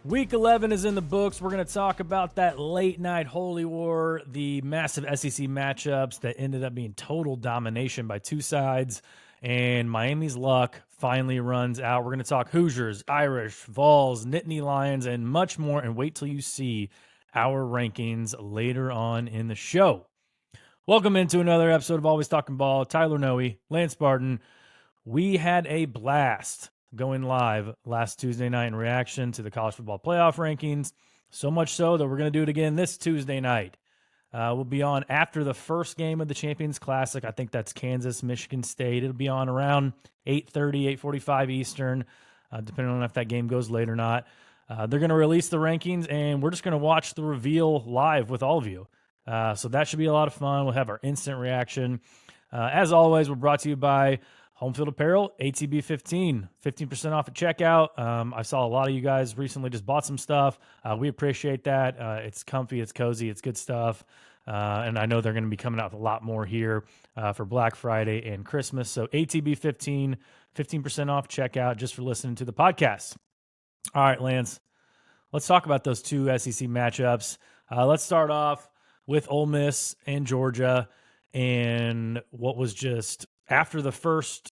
Week 11 is in the books. We're going to talk about that late night holy war, the massive SEC matchups that ended up being total domination by two sides, and Miami's luck finally runs out. We're going to talk Hoosiers, Irish, Vols, Nittany Lions, and much more, and wait till you see our rankings later on in the show. Welcome into another episode of Always Talking Ball. Tyler Noe, Lance Barton. We had a blast going live last Tuesday night in reaction to the college football playoff rankings. So much so that we're going to do it again this Tuesday night. We'll be on after the first game of the Champions Classic. I think that's Kansas, Michigan State. It'll be on around 8:30, 8:45 Eastern, depending on if that game goes late or not. They're going to release the rankings, and we're just going to watch the reveal live with all of you. So that should be a lot of fun. We'll have our instant reaction. As always, we're brought to you by Home Field Apparel, ATB 15% off at checkout. I saw a lot of you guys recently just bought some stuff. We appreciate that. It's comfy, it's cozy, it's good stuff. And I know they're going to be coming out with a lot more here for Black Friday and Christmas. So ATB 15% off checkout just for listening to the podcast. All right, Lance, let's talk about those two SEC matchups. Let's start off with Ole Miss and Georgia and what was just after the first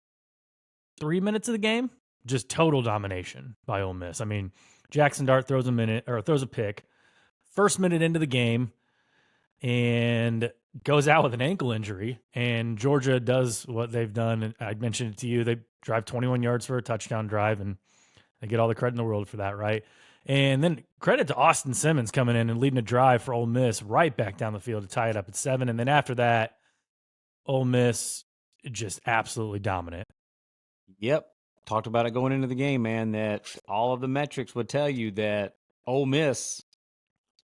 3 minutes of the game, just total domination by Ole Miss. I mean, Jackson Dart throws a pick, first minute into the game, and goes out with an ankle injury. And Georgia does what they've done. And I mentioned it to you. They drive 21 yards for a touchdown drive, and they get all the credit in the world for that, right? And then credit to Austin Simmons coming in and leading a drive for Ole Miss right back down the field to tie it up at 7. And then after that, Ole Miss just absolutely dominant. Yep. Talked about it going into the game, man, that all of the metrics would tell you that Ole Miss,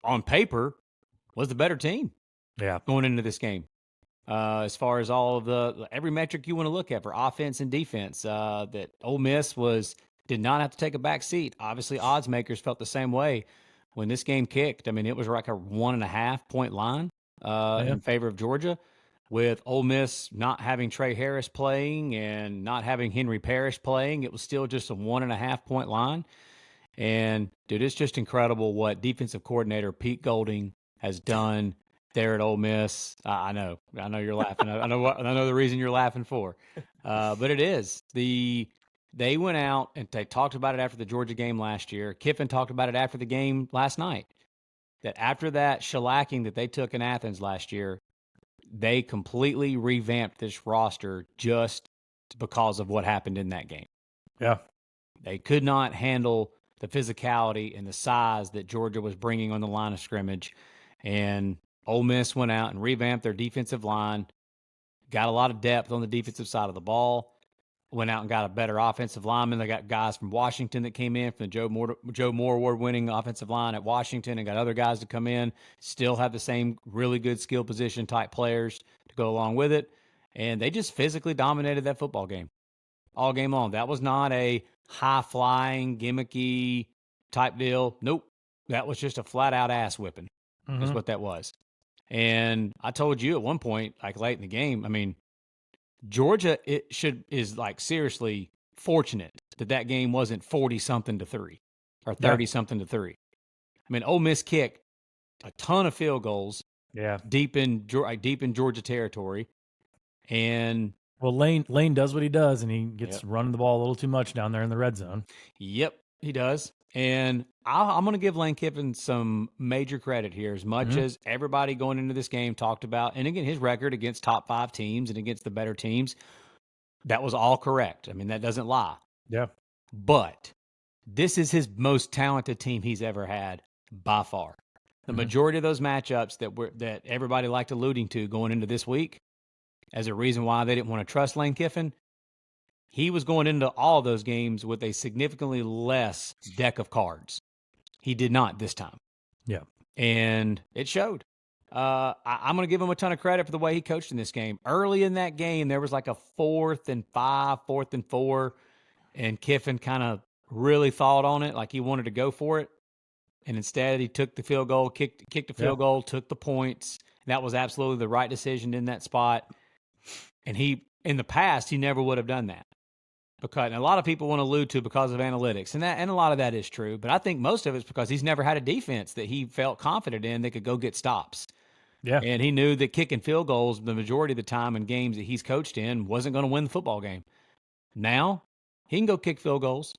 on paper, was the better team. Yeah. Going into this game. As far as all of every metric you want to look at for offense and defense, that Ole Miss did not have to take a back seat. Obviously, odds makers felt the same way when this game kicked. I mean, it was like a 1.5 point line in favor of Georgia. With Ole Miss not having Trey Harris playing and not having Henry Parrish playing, it was still just a 1.5 point line. And, dude, it's just incredible what defensive coordinator Pete Golding has done there at Ole Miss. I know you're laughing. I know the reason you're laughing for. But it is. They went out and they talked about it after the Georgia game last year. Kiffin talked about it after the game last night. That after that shellacking that they took in Athens last year, they completely revamped this roster just because of what happened in that game. Yeah. They could not handle the physicality and the size that Georgia was bringing on the line of scrimmage. And Ole Miss went out and revamped their defensive line, got a lot of depth on the defensive side of the ball, went out and got a better offensive lineman. They got guys from Washington that came in from the Joe Moore Award-winning offensive line at Washington, and got other guys to come in, still have the same really good skill position type players to go along with it. And they just physically dominated that football game all game long. That was not a high-flying, gimmicky type deal. Nope. That was just a flat-out ass-whipping is what that was. And I told you at one point, like late in the game, I mean, Georgia is like seriously fortunate that game wasn't 40-something to 3 or 30-something to 3. I mean, Ole Miss kicked a ton of field goals, deep in Georgia territory, and Lane does what he does, and he gets running the ball a little too much down there in the red zone. Yep, he does. And I'm going to give Lane Kiffin some major credit here, as much as everybody going into this game talked about, and again, his record against top 5 teams and against the better teams, that was all correct. I mean, that doesn't lie. Yeah. But this is his most talented team he's ever had by far. The majority of those matchups that everybody liked alluding to going into this week as a reason why they didn't want to trust Lane Kiffin, he was going into all those games with a significantly less deck of cards. He did not this time. Yeah. And it showed. I'm going to give him a ton of credit for the way he coached in this game. Early in that game, there was like a 4th and 5, 4th and 4, and Kiffin kind of really thought on it, like he wanted to go for it. And instead, he took the field goal, kicked the field goal, took the points. That was absolutely the right decision in that spot. And in the past, he never would have done that. because and a lot of people want to allude to because of analytics, and a lot of that is true. But I think most of it's because he's never had a defense that he felt confident in that could go get stops. Yeah. And he knew that kicking field goals the majority of the time in games that he's coached in wasn't going to win the football game. Now he can go kick field goals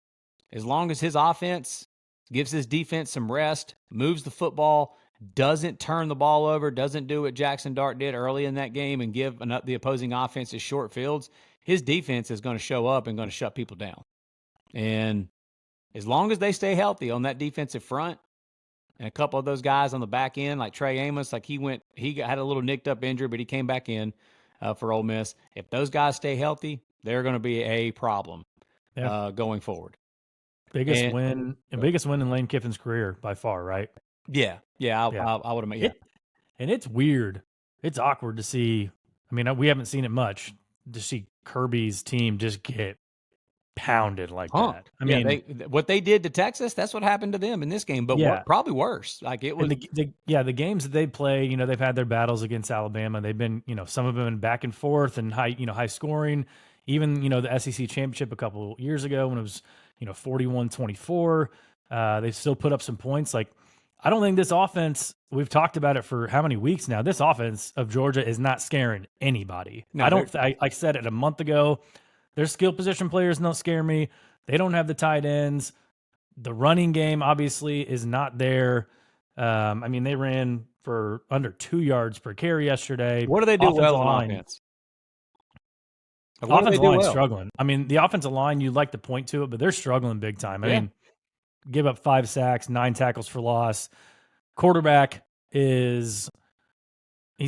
as long as his offense gives his defense some rest, moves the football, doesn't turn the ball over, doesn't do what Jackson Dart did early in that game and give the opposing offenses short fields. His defense is going to show up and going to shut people down. And as long as they stay healthy on that defensive front, and a couple of those guys on the back end, like Trey Amos, like had a little nicked up injury, but he came back in for Ole Miss. If those guys stay healthy, they're going to be a problem going forward. Biggest win in Lane Kiffin's career by far, right? Yeah. I would have made it. And it's weird. It's awkward to see. I mean, we haven't seen it much to see Kirby's team just get pounded like that. I mean, what they did to Texas, that's what happened to them in this game, but probably worse. Like it was the games that they play, they've had their battles against Alabama. They've been, some of them been back and forth and high scoring. Even, the SEC championship a couple years ago when it was, 41-24, they still put up some points. Like, I don't think this offense, we've talked about it for how many weeks now, this offense of Georgia is not scaring anybody. No, I said it a month ago. Their skill position players don't scare me. They don't have the tight ends. The running game obviously is not there. I mean, they ran for under 2 yards per carry yesterday. What do they do well on offense? Offensive line's struggling. I mean, the offensive line, you'd like to point to it, but they're struggling big time. I mean, give up 5 sacks, 9 tackles for loss. Quarterback he's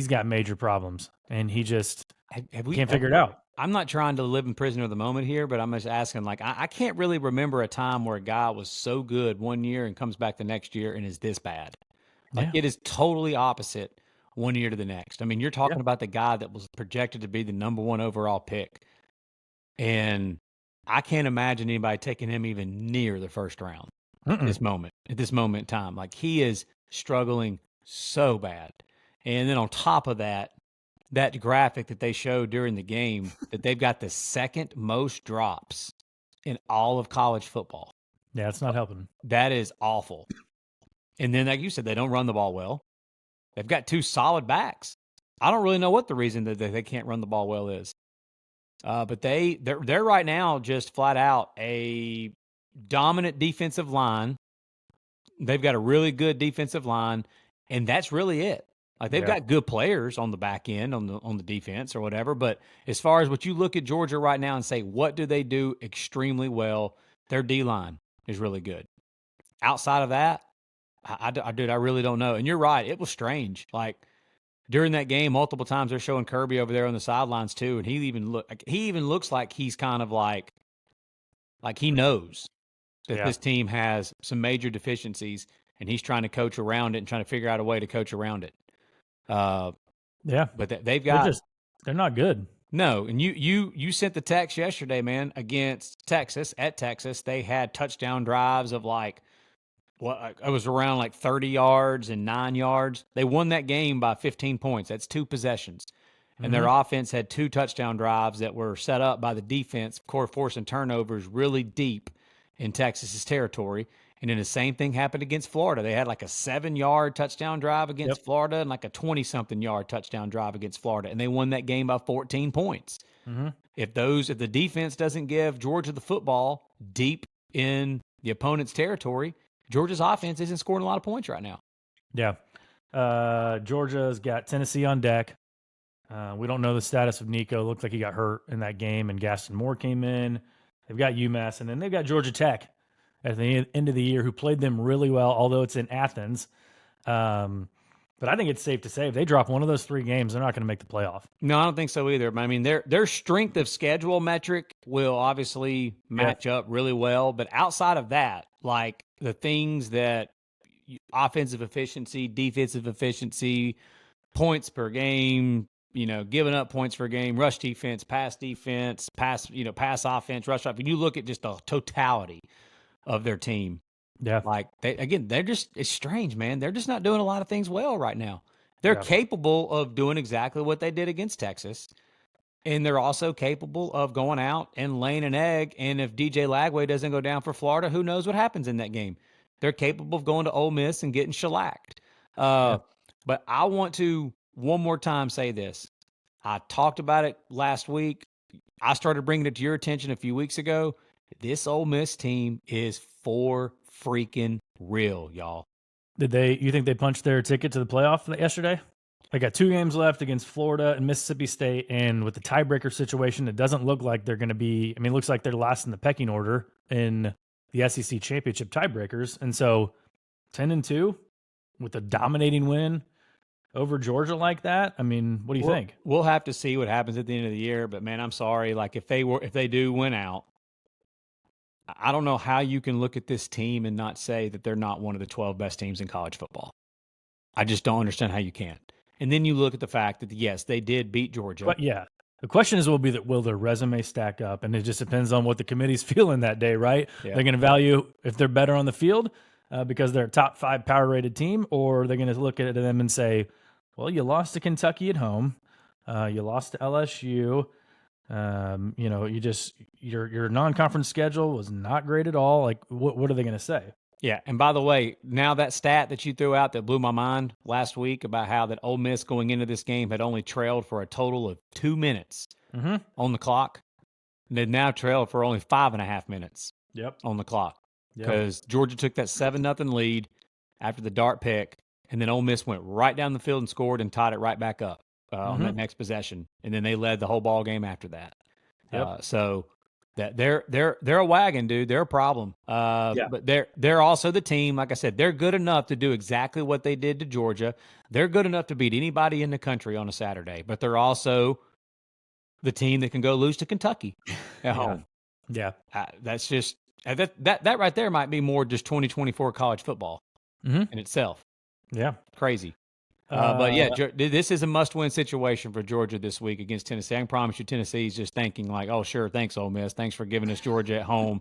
got major problems, and he just can't figure it out. I'm not trying to live in prison of the moment here, but I'm just asking, like, I can't really remember a time where a guy was so good one year and comes back the next year and is this bad. Like, it is totally opposite one year to the next. I mean, you're talking about the guy that was projected to be the number 1 overall pick. And I can't imagine anybody taking him even near the first round at this moment in time. Like, he is struggling so bad. And then on top of that graphic that they showed during the game, that they've got the second most drops in all of college football. Yeah, it's not helping. That is awful. And then, like you said, they don't run the ball well. They've got 2 solid backs. I don't really know what the reason that they can't run the ball well is. But they're right now just flat out a dominant defensive line. They've got a really good defensive line, and that's really it. Like, they've got good players on the back end on the defense or whatever. But as far as what you look at Georgia right now and say, what do they do extremely well? Their D-line is really good. Outside of that, I really don't know. And you're right. It was strange. Like, during that game, multiple times they're showing Kirby over there on the sidelines too. And he even looks like he's kind of like he knows that this team has some major deficiencies and he's trying to coach around it and trying to figure out a way to coach around it. But they've got, they're not good. No. And you sent the text yesterday, man, against Texas at Texas. They had touchdown drives of it was around 30 yards and 9 yards. They won that game by 15 points. That's 2 possessions. And their offense had 2 touchdown drives that were set up by the defense, of course, forcing turnovers really deep in Texas's territory. And then the same thing happened against Florida. They had a 7-yard touchdown drive against Florida and a 20-something yard touchdown drive against Florida. And they won that game by 14 points. If the defense doesn't give Georgia the football deep in the opponent's territory, Georgia's offense isn't scoring a lot of points right now. Yeah. Georgia's got Tennessee on deck. We don't know the status of Nico. Looked like he got hurt in that game, and Gaston Moore came in. They've got UMass, and then they've got Georgia Tech at the end of the year, who played them really well, although it's in Athens. But I think it's safe to say if they drop one of those 3 games, they're not going to make the playoff. No, I don't think so either. I mean, their strength of schedule metric will obviously match up really well. But outside of that, the things that offensive efficiency, defensive efficiency, points per game, giving up points per game, rush defense, pass offense, rush offense. When you look at just the totality of their team, it's strange, man. They're just not doing a lot of things well right now. They're capable of doing exactly what they did against Texas. And they're also capable of going out and laying an egg. And if DJ Lagway doesn't go down for Florida, who knows what happens in that game? They're capable of going to Ole Miss and getting shellacked. But I want to one more time say this. I talked about it last week. I started bringing it to your attention a few weeks ago. This Ole Miss team is for freaking real, y'all. You think they punched their ticket to the playoff yesterday? They got 2 games left against Florida and Mississippi State, and with the tiebreaker situation, it doesn't look like they're going to be. I mean, it looks like they're last in the pecking order in the SEC championship tiebreakers, and so 10-2 with a dominating win over Georgia like that. I mean, what do you think? We'll have to see what happens at the end of the year, but man, I'm sorry. Like if they do win out, I don't know how you can look at this team and not say that they're not one of the 12 best teams in college football. I just don't understand how you can. And then you look at the fact that, yes, they did beat Georgia. But yeah, the question is will their resume stack up? And it just depends on what the committee's feeling that day, right? Yeah. They're going to value if they're better on the field because they're a top 5 power rated team, or they're going to look at them and say, well, you lost to Kentucky at home. You lost to LSU. Your non-conference schedule was not great at all. Like, what are they going to say? Yeah, and by the way, now that stat that you threw out that blew my mind last week about how that Ole Miss going into this game had only trailed for a total of 2 minutes on the clock, and they've now trailed for only 5.5 minutes on the clock because Georgia took that 7-0 lead after the dart pick, and then Ole Miss went right down the field and scored and tied it right back up on that next possession, and then they led the whole ball game after that. So that they're a wagon, dude. They're a problem. But they're also the team. Like I said, they're good enough to do exactly what they did to Georgia. They're good enough to beat anybody in the country on a Saturday. But they're also the team that can go lose to Kentucky at home. Yeah, that's just that right there might be more just 2024 college football in itself. Yeah, crazy. But yeah, this is a must-win situation for Georgia this week against Tennessee. I can promise you Tennessee's just thinking like, oh, sure, thanks, Ole Miss. Thanks for giving us Georgia at home.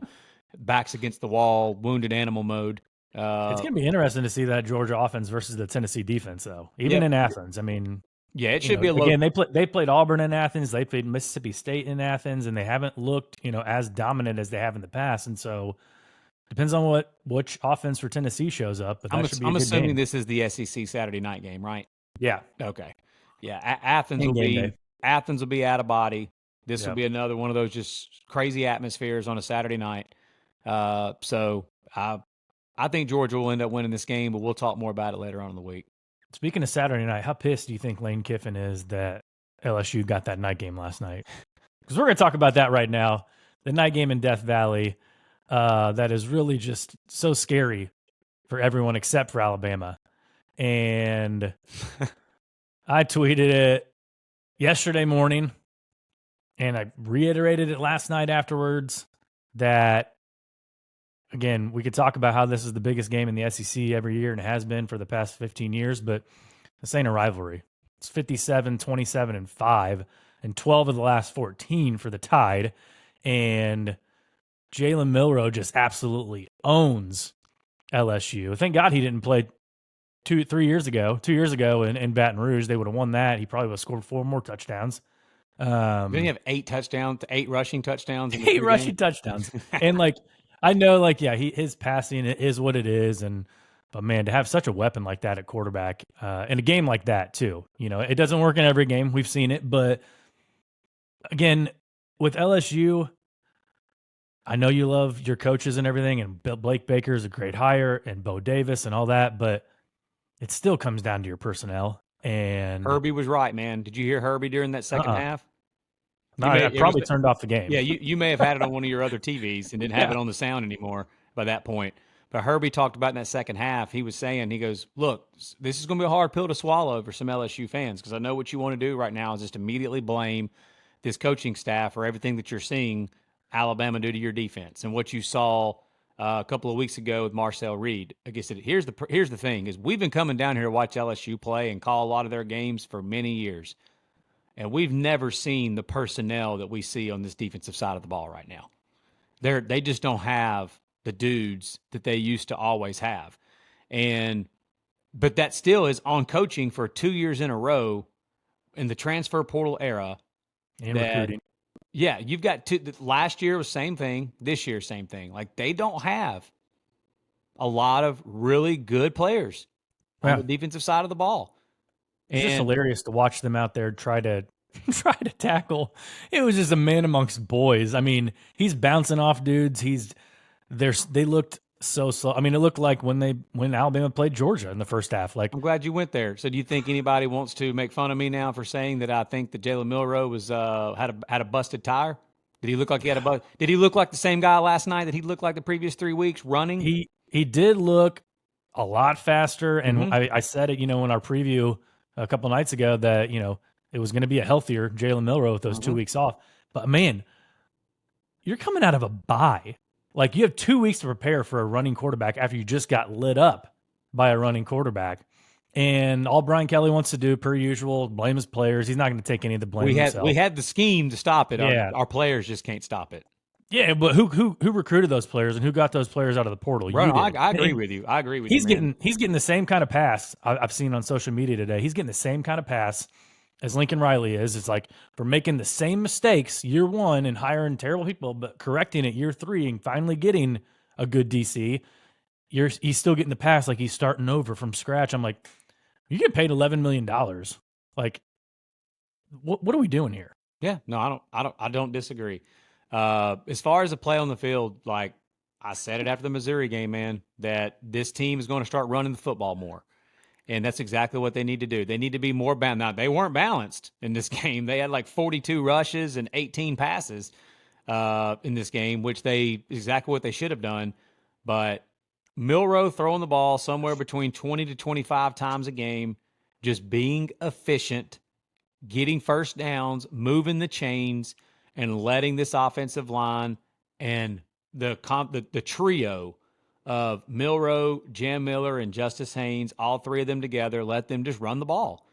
Backs against the wall, wounded animal mode. It's going to be interesting to see that Georgia offense versus the Tennessee defense, though. Even in Athens. I mean, yeah, it should be a low. Again, they played Auburn in Athens. They played Mississippi State in Athens, and they haven't looked, as dominant as they have in the past. And so depends on which offense for Tennessee shows up. But I'm assuming this is the SEC Saturday night game, right? Yeah. Okay. Yeah. Athens will be out of body. This will be another one of those just crazy atmospheres on a Saturday night. So I think Georgia will end up winning this game, but we'll talk more about it later on in the week. Speaking of Saturday night, how pissed do you think Lane Kiffin is that LSU got that night game last night? Because we're going to talk about that right now. The night game in Death Valley, that is really just so scary for everyone except for Alabama. And I tweeted it yesterday morning, and I reiterated it last night afterwards that, again, we could talk about how this is the biggest game in the SEC every year, and it has been for the past 15 years, but this ain't a rivalry. It's 57, 27, and 5, and 12 of the last 14 for the Tide. And Jalen Milroe just absolutely owns LSU. Thank God he didn't play 2 years ago in Baton Rouge. They would have won that. He probably would have scored 4 more touchdowns. Didn't he have 8 rushing touchdowns? 8 rushing touchdowns. And I know his passing is what it is. But man, to have such a weapon like that at quarterback in a game like that too, it doesn't work in every game. We've seen it, but again, with LSU, I know you love your coaches and everything, and Blake Baker is a great hire, and Bo Davis and all that, but it still comes down to your personnel. And Herbie was right, man. Did you hear Herbie during that second half? No, I probably turned off the game. Yeah, you may have had it on one of your other TVs and didn't have it on the sound anymore by that point. But Herbie talked about in that second half, he was saying, he goes, look, this is going to be a hard pill to swallow for some LSU fans because I know what you want to do right now is just immediately blame this coaching staff for everything that you're seeing Alabama do to your defense and what you saw a couple of weeks ago with Marcel Reed. I guess here's the thing is we've been coming down here to watch LSU play and call a lot of their games for many years, and we've never seen the personnel that we see on this defensive side of the ball right now. They just don't have the dudes that they used to always have, but that still is on coaching for 2 years in a row in the transfer portal era. And recruiting. Yeah, you've got two. Last year was same thing. This year, same thing. Like, they don't have a lot of really good players on the defensive side of the ball. It's just hilarious to watch them out there try to tackle. It was just a man amongst boys. I mean, he's bouncing off dudes. They looked so slow. I mean, it looked like when Alabama played Georgia in the first half. Like, I'm glad you went there. So, do you think anybody wants to make fun of me now for saying that I think that Jalen Milroe was had a busted tire? Did he look like he had a Did he look like the same guy last night that he looked like the previous 3 weeks running? He did look a lot faster, and I said it, in our preview a couple nights ago that it was going to be a healthier Jalen Milroe with those 2 weeks off. But man, you're coming out of a bye. Like, you have 2 weeks to prepare for a running quarterback after you just got lit up by a running quarterback. And all Brian Kelly wants to do, per usual, blame his players. He's not going to take any of the blame himself. We had the scheme to stop it. Yeah. Our players just can't stop it. Yeah, but who recruited those players and who got those players out of the portal? Bro, I agree with you. I agree with you. He's getting the same kind of pass I've seen on social media today. He's getting the same kind of pass as Lincoln Riley is. It's like, for making the same mistakes year one and hiring terrible people, but correcting it year three and finally getting a good DC. He's still getting the pass like he's starting over from scratch. I'm like, you get paid $11 million. Like, what are we doing here? Yeah, no, I don't disagree. As far as the play on the field, like I said it after the Missouri game, man, that this team is going to start running the football more. And that's exactly what they need to do. They need to be more balanced. Now, they weren't balanced in this game. They had like 42 rushes and 18 passes in this game, which exactly what they should have done. But Milroe throwing the ball somewhere between 20 to 25 times a game, just being efficient, getting first downs, moving the chains, and letting this offensive line and the trio of Milroe, Jam Miller, and Justice Haynes, all three of them together, let them just run the ball.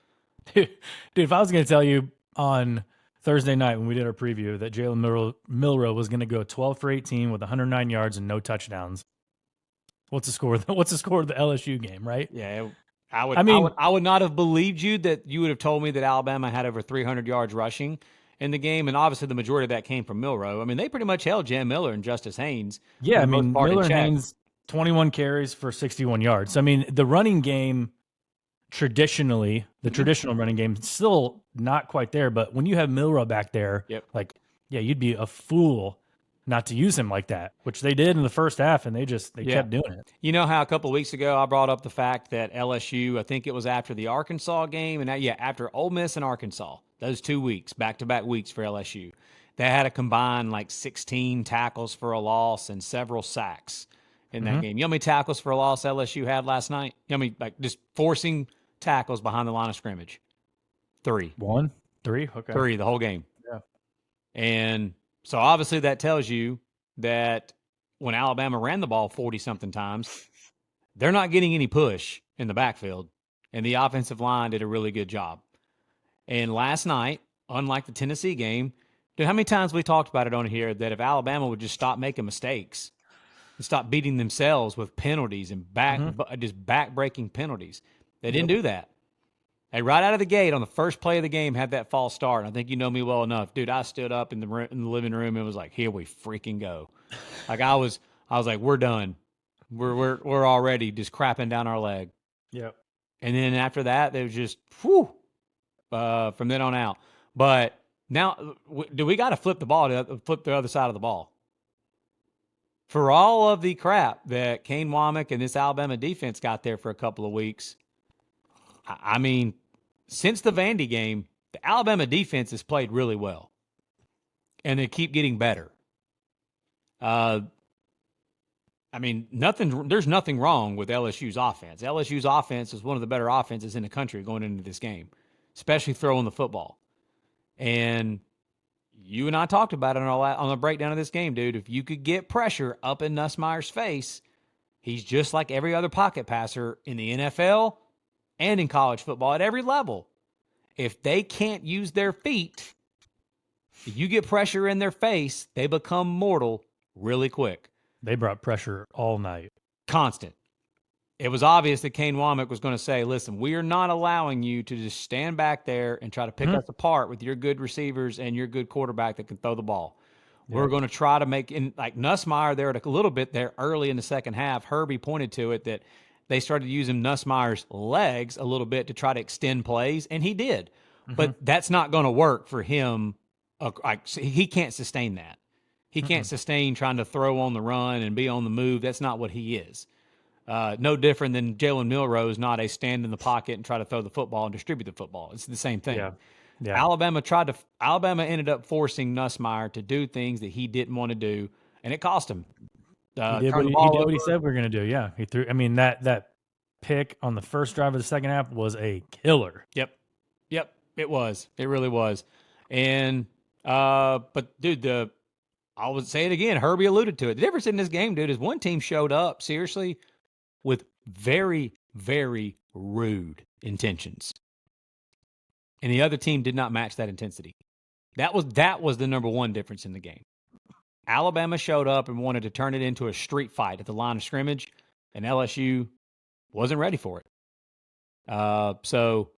Dude, if I was going to tell you on Thursday night when we did our preview that Jalen Milroe was going to go 12 for 18 with 109 yards and no touchdowns, what's the score? What's the score of the LSU game, right? Yeah, I would not have believed you that you would have told me that Alabama had over 300 yards rushing in the game, and obviously the majority of that came from Milroe. I mean, they pretty much held Jam Miller and Justice Haynes. Yeah, I mean, Miller and Haynes, 21 carries for 61 yards. I mean, the running game, traditionally, the traditional running game, still not quite there, but when you have Milroe back there, you'd be a fool not to use him like that, which they did in the first half, and they kept doing it. You know how a couple of weeks ago I brought up the fact that LSU, I think it was after the Arkansas game, and after Ole Miss and Arkansas, those 2 weeks, back-to-back weeks for LSU, they had a combined like 16 tackles for a loss and several sacks in that game. You know how many tackles for a loss LSU had last night? You know how many, like, just forcing tackles behind the line of scrimmage? 3. 1? 3? Okay. 3 the whole game. Yeah. And so obviously that tells you that when Alabama ran the ball 40-something times, they're not getting any push in the backfield, and the offensive line did a really good job. And last night, unlike the Tennessee game, dude, how many times we talked about it on here that if Alabama would just stop making mistakes and stop beating themselves with penalties and just back-breaking penalties, they didn't do that. They right out of the gate on the first play of the game had that false start. And I think you know me well enough, dude. I stood up in the living room and was like, "Here we freaking go!" Like I was like, "We're done. We're already just crapping down our leg." Yep. And then after that, there was just whew, from then on out. But now, do we got to flip the other side of the ball? For all of the crap that Kane Womack and this Alabama defense got there for a couple of weeks, I mean, since the Vandy game, the Alabama defense has played really well, and they keep getting better. I mean, there's nothing wrong with LSU's offense. LSU's offense is one of the better offenses in the country going into this game, especially throwing the football. And you and I talked about it on the breakdown of this game, dude. If you could get pressure up in Nussmeier's face, he's just like every other pocket passer in the NFL and in college football at every level. If they can't use their feet, if you get pressure in their face, they become mortal really quick. They brought pressure all night. Constant. it was obvious that Kane Womack was going to say, listen, we are not allowing you to just stand back there and try to pick us apart with your good receivers and your good quarterback that can throw the ball. Yep. We're going to try to make, in like Nussmeier there a little bit there early in the second half. Herbie pointed to it that they started using Nussmeier's legs a little bit to try to extend plays, and he did. But that's not going to work for him. He can't sustain that. He can't sustain trying to throw on the run and be on the move. That's not what he is. No different than Jalen Milroe, not a stand in the pocket and try to throw the football and distribute the football. It's the same thing. Yeah. Yeah. Alabama ended up forcing Nussmeier to do things that he didn't want to do, and it cost him. He did what he said we were going to do. Yeah, he threw. I mean, that pick on the first drive of the second half was a killer. Yep, it was. It really was. And but dude, I would say it again. Herbie alluded to it. The difference in this game, dude, is one team showed up seriously with very, very rude intentions, and the other team did not match that intensity. That was the number one difference in the game. Alabama showed up and wanted to turn it into a street fight at the line of scrimmage, and LSU wasn't ready for it. So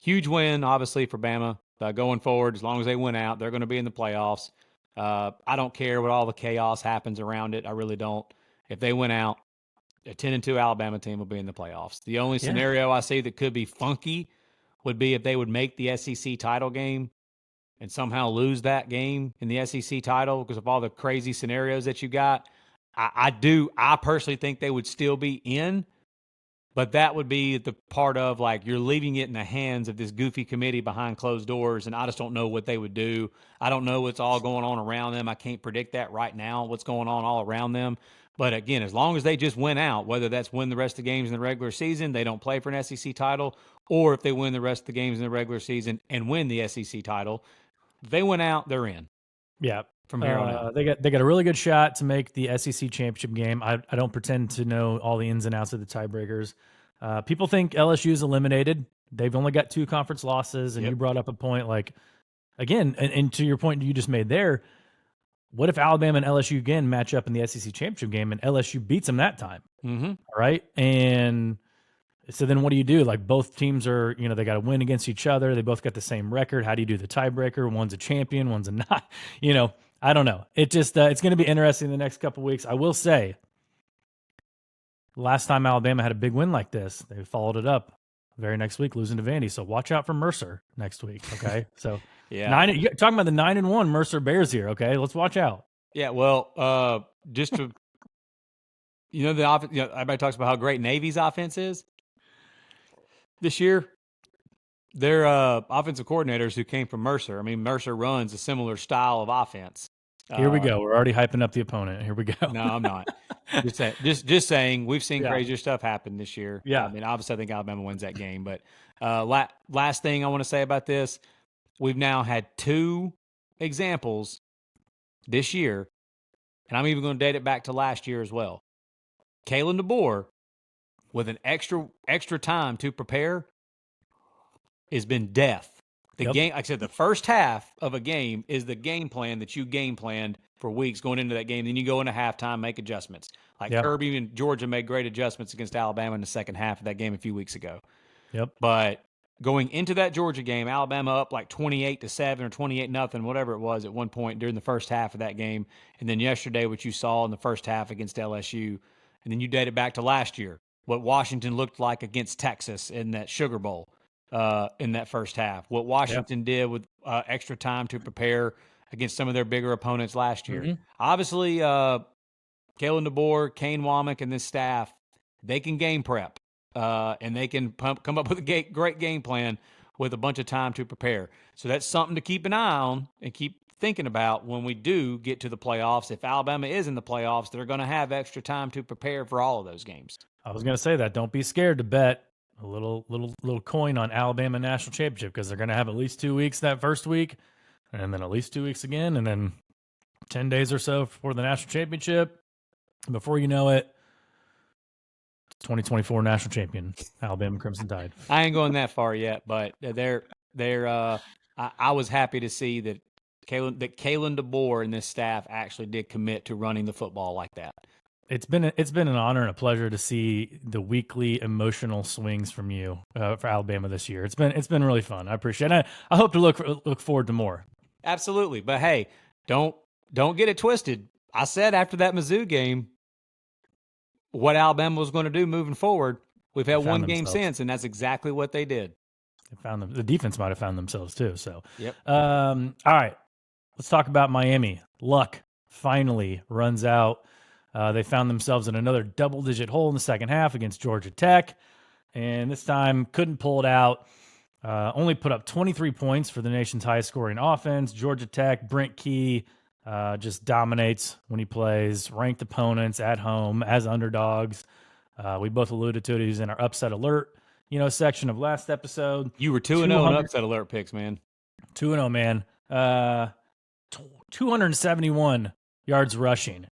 huge win, obviously, for Bama going forward. As long as they win out, they're going to be in the playoffs. I don't care what all the chaos happens around it. I really don't. If they win out, a 10-2 Alabama team will be in the playoffs. The only scenario I see that could be funky would be if they would make the SEC title game and somehow lose that game in the SEC title because of all the crazy scenarios that you got. I personally think they would still be in, but that would be the part of like you're leaving it in the hands of this goofy committee behind closed doors, and I just don't know what they would do. I don't know what's all going on around them. I can't predict that right now, what's going on all around them. But again, as long as they just win out, whether that's win the rest of the games in the regular season, they don't play for an SEC title, or if they win the rest of the games in the regular season and win the SEC title, if they went out, they're in. Yeah. From here on out. They got a really good shot to make the SEC championship game. I don't pretend to know all the ins and outs of the tiebreakers. People think LSU is eliminated. They've only got 2 conference losses, and you brought up a point like, again, and to your point you just made there, what if Alabama and LSU again match up in the SEC championship game and LSU beats them that time? All right. And so then what do you do? Like both teams are, they got to win against each other. They both got the same record. How do you do the tiebreaker? One's a champion, one's a not, I don't know. It just, it's going to be interesting the next couple of weeks. I will say last time Alabama had a big win like this, they followed it up very next week, losing to Vandy. So watch out for Mercer next week. Okay. So you're talking about the 9-1 Mercer Bears here. Okay. Let's watch out. Yeah. Well, just to, the offense, everybody talks about how great Navy's offense is. This year, their offensive coordinators who came from Mercer. I mean, Mercer runs a similar style of offense. Here we go. We're already hyping up the opponent. Here we go. No, I'm not. just saying, we've seen crazier stuff happen this year. Yeah. I mean, obviously, I think Alabama wins that game. But last thing I want to say about this, we've now had 2 examples this year, and I'm even going to date it back to last year as well. Kalen DeBoer, with an extra time to prepare, has been death. The game, like I said, the first half of a game is the game plan that you game planned for weeks going into that game. Then you go into halftime, make adjustments. Like Kirby and Georgia made great adjustments against Alabama in the second half of that game a few weeks ago. But going into that Georgia game, Alabama up like 28-7 or 28-0, whatever it was at one point during the first half of that game. And then yesterday, what you saw in the first half against LSU. And then you date it back to last year, what Washington looked like against Texas in that Sugar Bowl. In that first half, what Washington did with extra time to prepare against some of their bigger opponents last year. Obviously, Kalen DeBoer, Kane Womack, and this staff, they can game prep, and they can come up with a great game plan with a bunch of time to prepare. So that's something to keep an eye on and keep thinking about when we do get to the playoffs. If Alabama is in the playoffs, they're going to have extra time to prepare for all of those games. I was going to say that. Don't be scared to bet a little coin on Alabama national championship because they're going to have at least 2 weeks that first week, and then at least 2 weeks again, and then 10 days or so for the national championship. Before you know it, 2024 national champion Alabama Crimson Tide. I ain't going that far yet, but I was happy to see that Kalen DeBoer and this staff actually did commit to running the football like that. It's been an honor and a pleasure to see the weekly emotional swings from you for Alabama this year. It's been really fun. I appreciate it. I hope to look forward to more. Absolutely. But hey, don't get it twisted. I said after that Mizzou game what Alabama was going to do moving forward. We've had one game since, and that's exactly what they did. They found them. The defense might have found themselves too. So, yep. All right, let's talk about Miami. Luck finally runs out. They found themselves in another double-digit hole in the second half against Georgia Tech, and this time couldn't pull it out. Only put up 23 points for the nation's highest-scoring offense. Georgia Tech, Brent Key just dominates when he plays. Ranked opponents at home as underdogs. We both alluded to it. He's in our upset alert, section of last episode. You were 2-0 in upset alert picks, man. 2-0, man. 271 yards rushing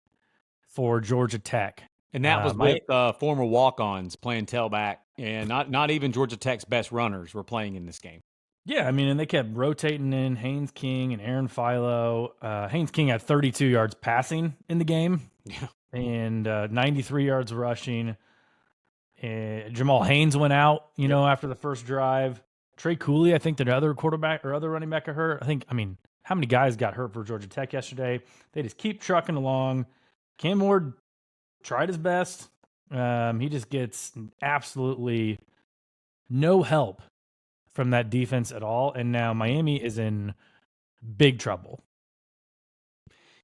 for Georgia Tech. And that was with former walk-ons playing tailback, and not even Georgia Tech's best runners were playing in this game. Yeah, I mean, and they kept rotating in Haynes King and Aaron Philo. Haynes King had 32 yards passing in the game, and 93 yards rushing. Jamal Haynes went out, after the first drive. Trey Cooley, I think the other quarterback or other running back got hurt. How many guys got hurt for Georgia Tech yesterday? They just keep trucking along. Cam Ward tried his best. He just gets absolutely no help from that defense at all. And now Miami is in big trouble.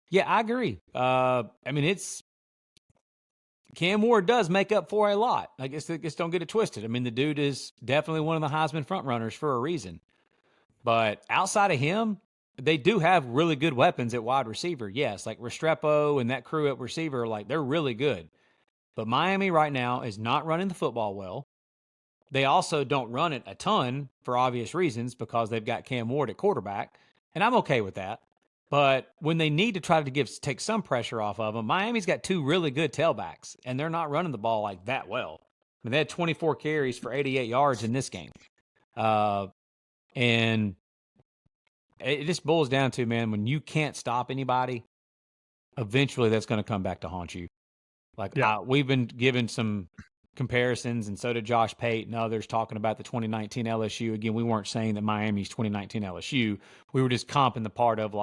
Yeah, I agree. It's Cam Ward does make up for a lot. I guess don't get it twisted. I mean, the dude is definitely one of the Heisman frontrunners for a reason. But outside of him, they do have really good weapons at wide receiver. Yes, like Restrepo and that crew at receiver, they're really good. But Miami right now is not running the football well. They also don't run it a ton for obvious reasons because they've got Cam Ward at quarterback, and I'm okay with that. But when they need to try to take some pressure off of them, Miami's got two really good tailbacks, and they're not running the ball that well. I mean, they had 24 carries for 88 yards in this game. And it just boils down to, man, when you can't stop anybody, eventually that's going to come back to haunt you. We've been given some comparisons, and so did Josh Pate and others talking about the 2019 LSU. Again, we weren't saying that Miami's 2019 LSU. We were just comping the part of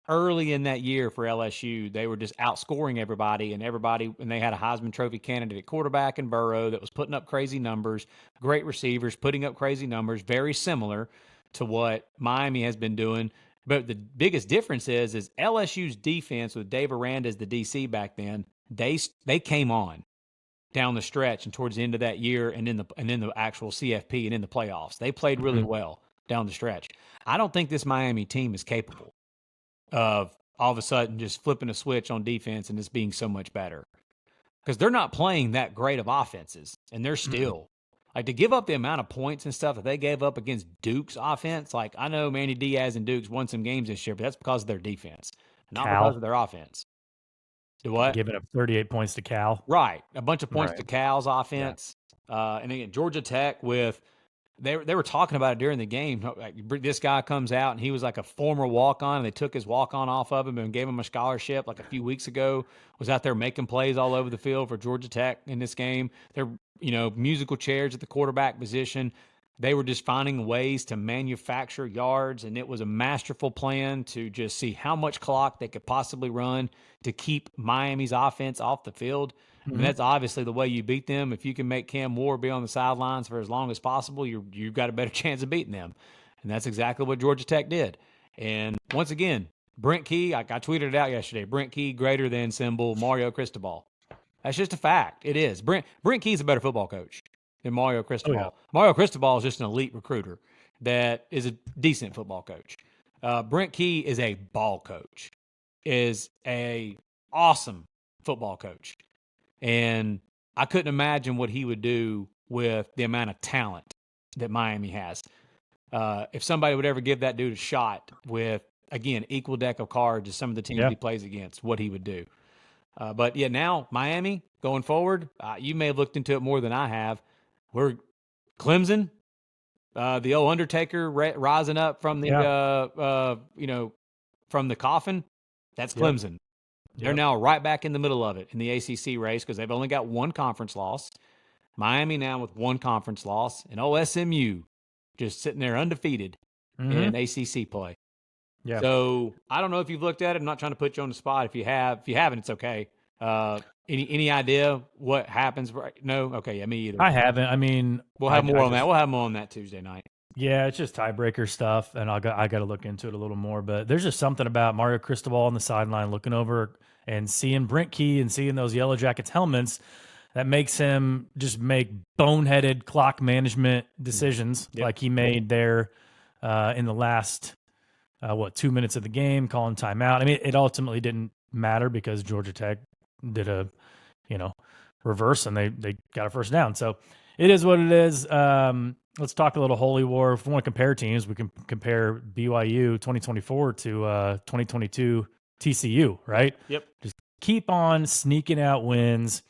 early in that year for LSU, they were just outscoring everybody, and they had a Heisman Trophy candidate at quarterback in Burrow that was putting up crazy numbers, great receivers putting up crazy numbers, very similar to what Miami has been doing. But the biggest difference is LSU's defense with Dave Aranda as the DC back then, they came on down the stretch and towards the end of that year and in the actual CFP and in the playoffs. They played really well down the stretch. I don't think this Miami team is capable of all of a sudden just flipping a switch on defense and just being so much better. Because they're not playing that great of offenses, and they're still to give up the amount of points and stuff that they gave up against Duke's offense. I know Manny Diaz and Duke's won some games this year, but that's because of their defense, not because of their offense. Do what? Giving up 38 points to Cal. Right. A bunch of points to Cal's offense. Yeah. And again, Georgia Tech they were talking about it during the game. This guy comes out, and he was a former walk-on, and they took his walk-on off of him and gave him a scholarship a few weeks ago, was out there making plays all over the field for Georgia Tech in this game. They're, musical chairs at the quarterback position. They were just finding ways to manufacture yards, and it was a masterful plan to just see how much clock they could possibly run to keep Miami's offense off the field. And that's obviously the way you beat them. If you can make Cam Ward be on the sidelines for as long as possible, you've got a better chance of beating them. And that's exactly what Georgia Tech did. And once again, Brent Key, I tweeted it out yesterday, Brent Key greater than symbol Mario Cristobal. That's just a fact. It is. Brent Key's a better football coach than Mario Cristobal. Oh, yeah. Mario Cristobal is just an elite recruiter that is a decent football coach. Brent Key is a ball coach, is a awesome football coach. And I couldn't imagine what he would do with the amount of talent that Miami has. If somebody would ever give that dude a shot with, again, equal deck of cards as some of the teams he plays against, what he would do. But yeah, now Miami going forward, you may have looked into it more than I have. We're Clemson, the old Undertaker rising up from the from the coffin. That's Clemson. They're now right back in the middle of it in the ACC race because they've only got one conference loss. Miami now with one conference loss, and SMU just sitting there undefeated in ACC play. Yeah. So I don't know if you've looked at it. I'm not trying to put you on the spot. If you haven't, it's okay. Any idea what happens? Right? No. Okay. Yeah, me either. I haven't. I mean, we'll have more on that. We'll have more on that Tuesday night. Yeah, it's just tiebreaker stuff, and I got to look into it a little more. But there's just something about Mario Cristobal on the sideline looking over and seeing Brent Key and seeing those Yellow Jackets helmets that makes him just make boneheaded clock management decisions like he made there in the last 2 minutes of the game, calling timeout. I mean, it ultimately didn't matter because Georgia Tech did a reverse and they got a first down. So it is what it is. Let's talk a little Holy War. If we want to compare teams, we can compare BYU 2024 to 2022 TCU, right? Yep. Just keep on sneaking out wins.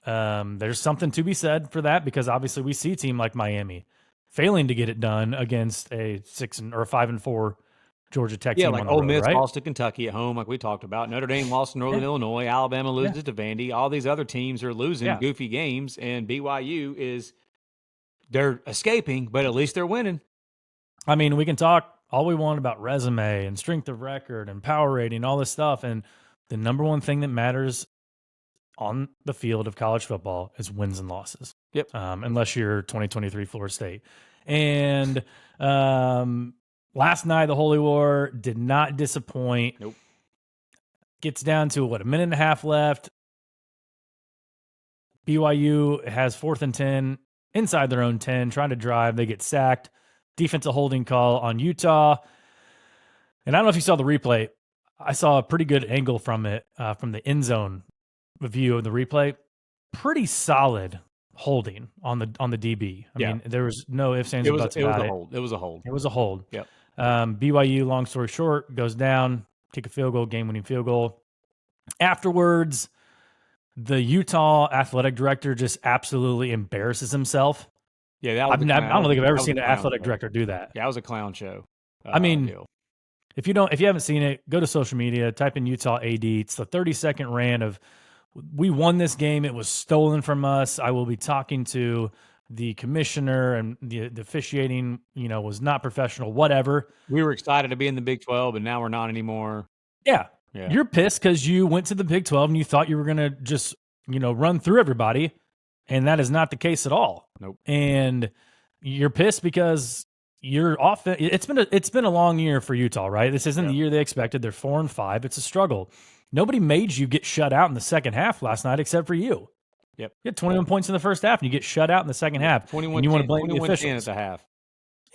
There's something to be said for that because obviously we see a team like Miami failing to get it done against a 5-4 Georgia Tech team. Yeah, like Ole Miss lost to Kentucky at home, like we talked about. Notre Dame lost to Northern Illinois. Alabama loses to Vandy. All these other teams are losing goofy games, and BYU they're escaping, but at least they're winning. I mean, we can talk all we want about resume and strength of record and power rating, all this stuff, and the number one thing that matters on the field of college football is wins and losses. Yep. Unless you're 2023 Florida State. And last night, the Holy War did not disappoint. Nope. Gets down to, a minute and a half left. BYU has 4th and 10 inside their own 10, trying to drive. They get sacked. Defensive holding call on Utah. And I don't know if you saw the replay. I saw a pretty good angle from it, from the end zone view of the replay. Pretty solid holding on the DB. I mean, there was no ifs, ands, or buts about it. It was a hold. It was a hold. Yep. BYU, long story short, goes down, kick a field goal, game-winning field goal. Afterwards, the Utah athletic director just absolutely embarrasses himself. Yeah, that was I don't think I've ever seen an athletic director do that. Yeah, it was a clown show. I mean, if you haven't seen it, go to social media, type in Utah AD. It's the 30-second rant of, we won this game. It was stolen from us. I will be talking to the commissioner, and the officiating, was not professional, whatever. We were excited to be in the Big 12, and now we're not anymore. Yeah. You're pissed because you went to the Big 12 and you thought you were going to just, run through everybody, and that is not the case at all. Nope. And you're pissed because you're off. It's been a long year for Utah, right? This isn't the year they expected. They're 4-5. It's a struggle. Nobody made you get shut out in the second half last night except for you. Yep. You had 21 points in the first half, and you get shut out in the second half. 21, and you want to blame the officials at the half.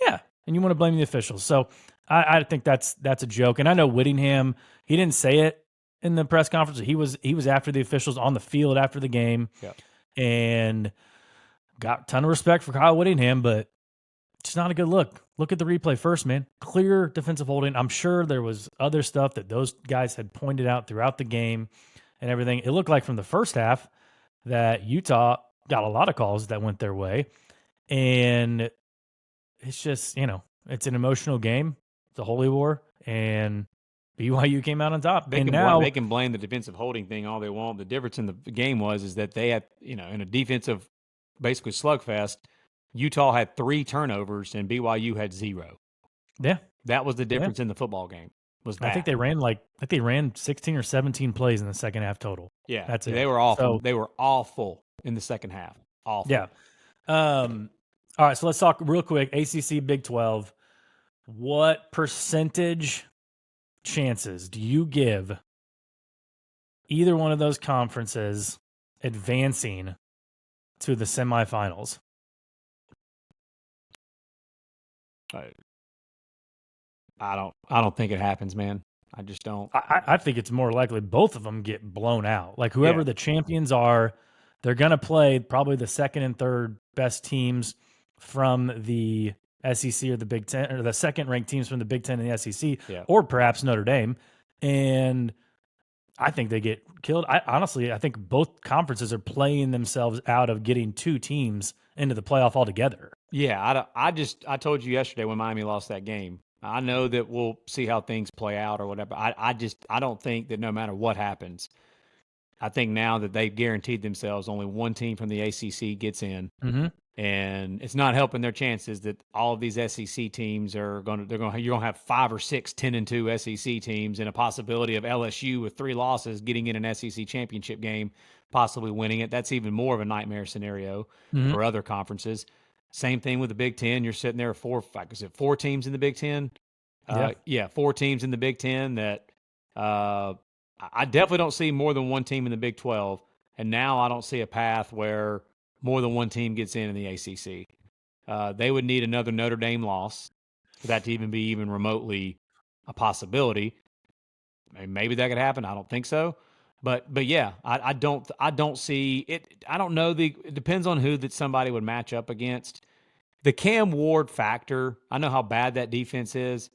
Yeah, and you want to blame the officials. So I think that's a joke. And I know Whittingham, he didn't say it in the press conference. He was after the officials on the field after the game. Yep. And got a ton of respect for Kyle Whittingham, but it's not a good look. Look at the replay first, man. Clear defensive holding. I'm sure there was other stuff that those guys had pointed out throughout the game and everything. It looked like from the first half that Utah got a lot of calls that went their way. And it's just, it's an emotional game. It's a holy war. And BYU came out on top. They can blame the defensive holding thing all they want. The difference in the game is that they had, in a defensive, basically slugfest, Utah had 3 turnovers and BYU had 0. Yeah. That was the difference in the football game. I think they ran 16 or 17 plays in the second half total. Yeah. That's it. They were awful. They were awful in the second half. Awful. Yeah. All right, so let's talk real quick. ACC Big 12. What percentage chances do you give either one of those conferences advancing to the semifinals? I don't think it happens, man. I just don't. I think it's more likely both of them get blown out. Like whoever the champions are, they're going to play probably the second and third best teams from the SEC or the Big Ten, or the second ranked teams from the Big Ten and the SEC, or perhaps Notre Dame. And I think they get killed. I think both conferences are playing themselves out of getting 2 teams into the playoff altogether. Yeah, I told you yesterday when Miami lost that game, I know that we'll see how things play out or whatever. I don't think that no matter what happens, I think now that they've guaranteed themselves only one team from the ACC gets in, and it's not helping their chances that all of these SEC teams you're going to have 5 or 6 10-2 SEC teams, and a possibility of LSU with 3 losses getting in an SEC championship game, possibly winning it. That's even more of a nightmare scenario for other conferences. Same thing with the Big Ten. You're sitting there 4 teams in the Big Ten. 4 teams in the Big Ten that I definitely don't see more than one team in the Big 12. And now I don't see a path where more than one team gets in the ACC. They would need another Notre Dame loss for that to even be even remotely a possibility. Maybe that could happen. I don't think so. But yeah, I don't see it. I don't know. It depends on who that somebody would match up against. The Cam Ward factor, I know how bad that defense is,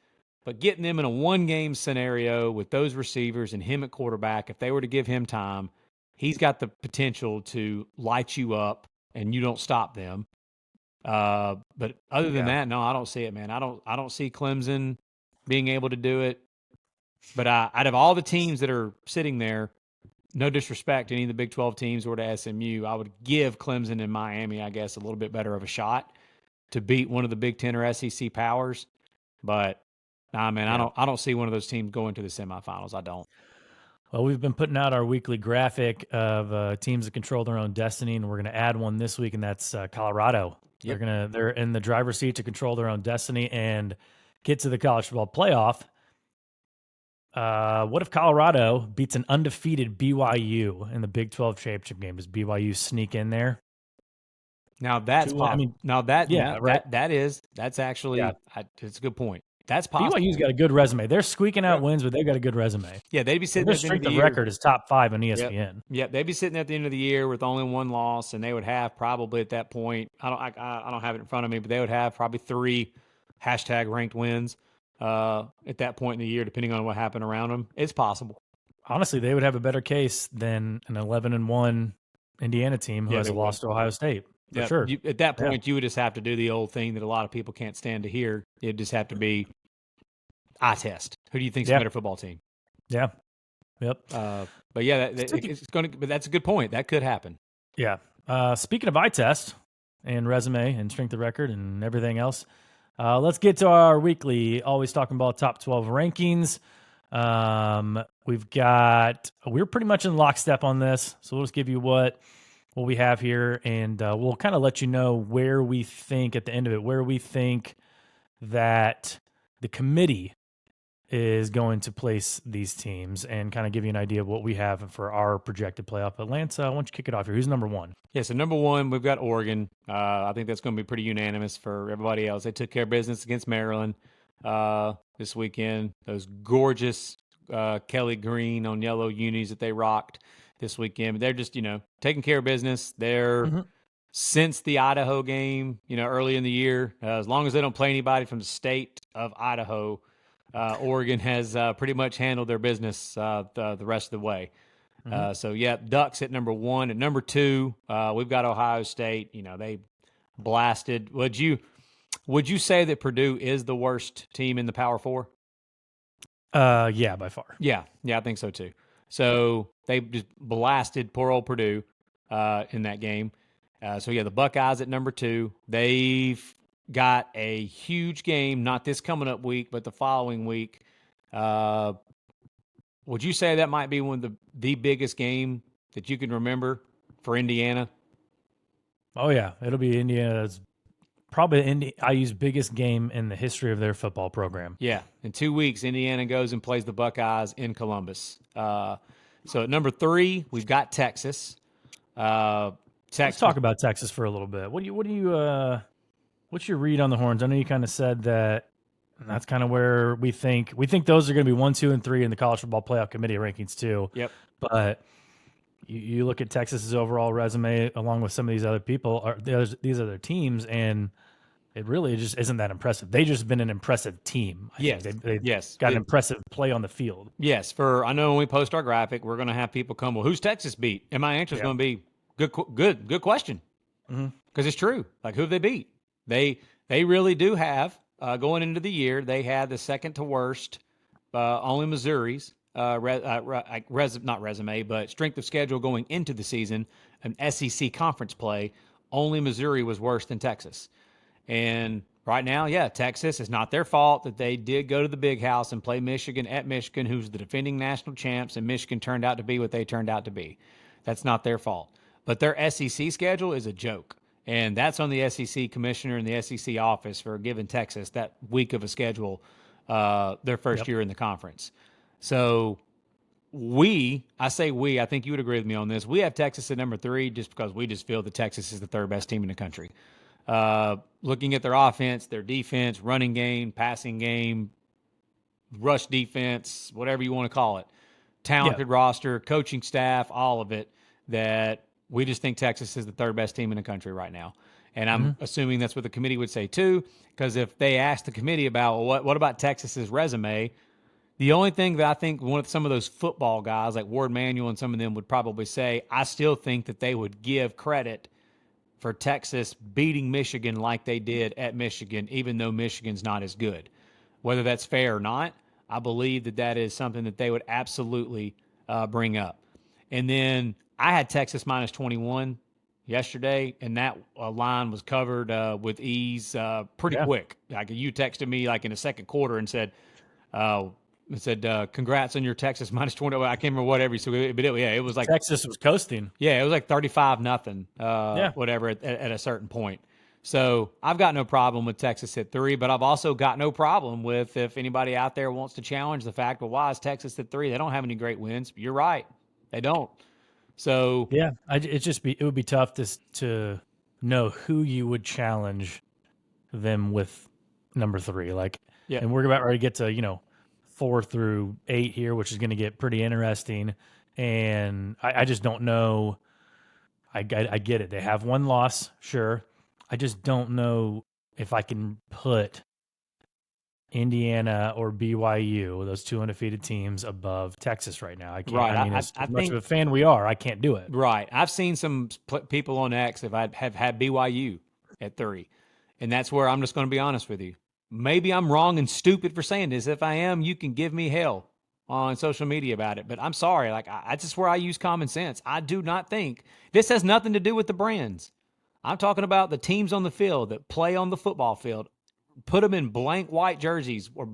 but getting them in a 1-game scenario with those receivers and him at quarterback, if they were to give him time, he's got the potential to light you up and you don't stop them. But other than that, no, I don't see it, man. I don't see Clemson being able to do it. But out of all the teams that are sitting there, no disrespect to any of the Big 12 teams or to SMU, I would give Clemson and Miami, I guess, a little bit better of a shot to beat one of the Big 10 or SEC powers. But nah, man, I don't see one of those teams going to the semifinals. I don't. Well, we've been putting out our weekly graphic of teams that control their own destiny, and we're going to add one this week, and that's Colorado. Yep. They're in the driver's seat to control their own destiny and get to the college football playoff. What if Colorado beats an undefeated BYU in the Big 12 championship game? Does BYU sneak in there? Now that's possible. That's actually it's a good point. That's possible. BYU's got a good resume. They're squeaking out wins, but they've got a good resume. Yeah, they'd be sitting their at the end of the strength year. of record is top 5 on ESPN. Yep, they'd be sitting at the end of the year with only 1 loss, and they would have probably at that point. I don't have it in front of me, but they would have probably 3 #ranked wins at that point in the year, depending on what happened around them. It's possible. Honestly, they would have a better case than an 11-1 Indiana team who has lost to Ohio State. For sure. At that point, you would just have to do the old thing that a lot of people can't stand to hear. It'd just have to be eye test. Who do you think is a better football team? Yeah. Yep. But yeah, but that's a good point. That could happen. Yeah. Speaking of eye test and resume and strength of record and everything else, let's get to our weekly Always Talking Ball top 12 rankings. We're pretty much in lockstep on this, so we'll just give you what we have here, and we'll kind of let you know where we think at the end of it, where we think that the committee is going to place these teams, and kind of give you an idea of what we have for our projected playoff. But Lance, why don't you kick it off here? Who's number 1? Yeah, so number 1, we've got Oregon. I think that's going to be pretty unanimous for everybody else. They took care of business against Maryland this weekend. Those gorgeous Kelly green on yellow unis that they rocked this weekend. But they're just, taking care of business. They're since the Idaho game, early in the year, as long as they don't play anybody from the state of Idaho, Oregon has pretty much handled their business the rest of the way. So, Ducks at number 1. At number 2, we've got Ohio State. They blasted. Would you say that Purdue is the worst team in the Power 4? Yeah, by far. Yeah, I think so too. So they just blasted poor old Purdue in that game. The Buckeyes at number 2. They've got a huge game, not this coming up week, but the following week. Would you say that might be one of the biggest game that you can remember for Indiana? Oh, yeah. It'll be Indiana's probably IU's biggest game in the history of their football program. Yeah. In 2 weeks, Indiana goes and plays the Buckeyes in Columbus. So at number 3, we've got Texas. Let's talk about Texas for a little bit. What's your read on the Horns? I know you kind of said that that's kind of where we think those are going to be 1, 2, and 3 in the College Football Playoff Committee rankings too. Yep. But you look at Texas's overall resume along with some of these other people, or these other teams, and it really just isn't that impressive. They've just been an impressive team. They've got an impressive play on the field. Yes. I know when we post our graphic, we're going to have people come, well, who's Texas beat? And my answer is going to be good question. Because it's true. Like, who have they beat? They really do have going into the year, they had the second to worst, only Missouri's not resume, but strength of schedule going into the season, an SEC conference play. Only Missouri was worse than Texas. And right now, yeah, Texas, is not their fault that they did go to the big house and play Michigan at Michigan, who's the defending national champs, and Michigan turned out to be what they turned out to be. That's not their fault. But their SEC schedule is a joke. And that's on the SEC commissioner and the SEC office for giving Texas that week of a schedule their first year in the conference. So I think you would agree with me on this. We have Texas at number 3 just because we just feel that Texas is the third best team in the country. Looking at their offense, their defense, running game, passing game, rush defense, whatever you want to call it, talented roster, coaching staff, all of it, that we just think Texas is the third best team in the country right now. And I'm assuming that's what the committee would say too, because if they asked the committee about, well, what about Texas's resume, the only thing that I think some of those football guys like Ward Manuel and some of them would probably say, I still think that they would give credit for Texas beating Michigan like they did at Michigan, even though Michigan's not as good. Whether that's fair or not, I believe that is something that they would absolutely bring up. And then I had Texas minus 21 yesterday, and that line was covered with ease pretty quick. Like you texted me like in the second quarter and said, congrats on your Texas minus 20. I can't remember whatever. So, but it was like Texas was coasting. Yeah, it was like 35-0, whatever at a certain point. So I've got no problem with Texas at 3, but I've also got no problem with if anybody out there wants to challenge the fact, well, why is Texas at 3? They don't have any great wins. You're right, they don't. So yeah, it would be tough to know who you would challenge them with number 3. And we're about ready to get to 4 through 8 here, which is going to get pretty interesting. And I just don't know. I get it. They have one loss, sure. I just don't know if I can put Indiana or BYU, those 2 undefeated teams, above Texas right now. I can't. Right. I mean, as much of a fan we are, I can't do it. Right. I've seen some people on X have had BYU at 3, and that's where I'm just going to be honest with you. Maybe I'm wrong and stupid for saying this. If I am, you can give me hell on social media about it. But I'm sorry. I just where I use common sense. I do not think this has nothing to do with the brands. I'm talking about the teams on the field that play on the football field. Put them in blank white jerseys or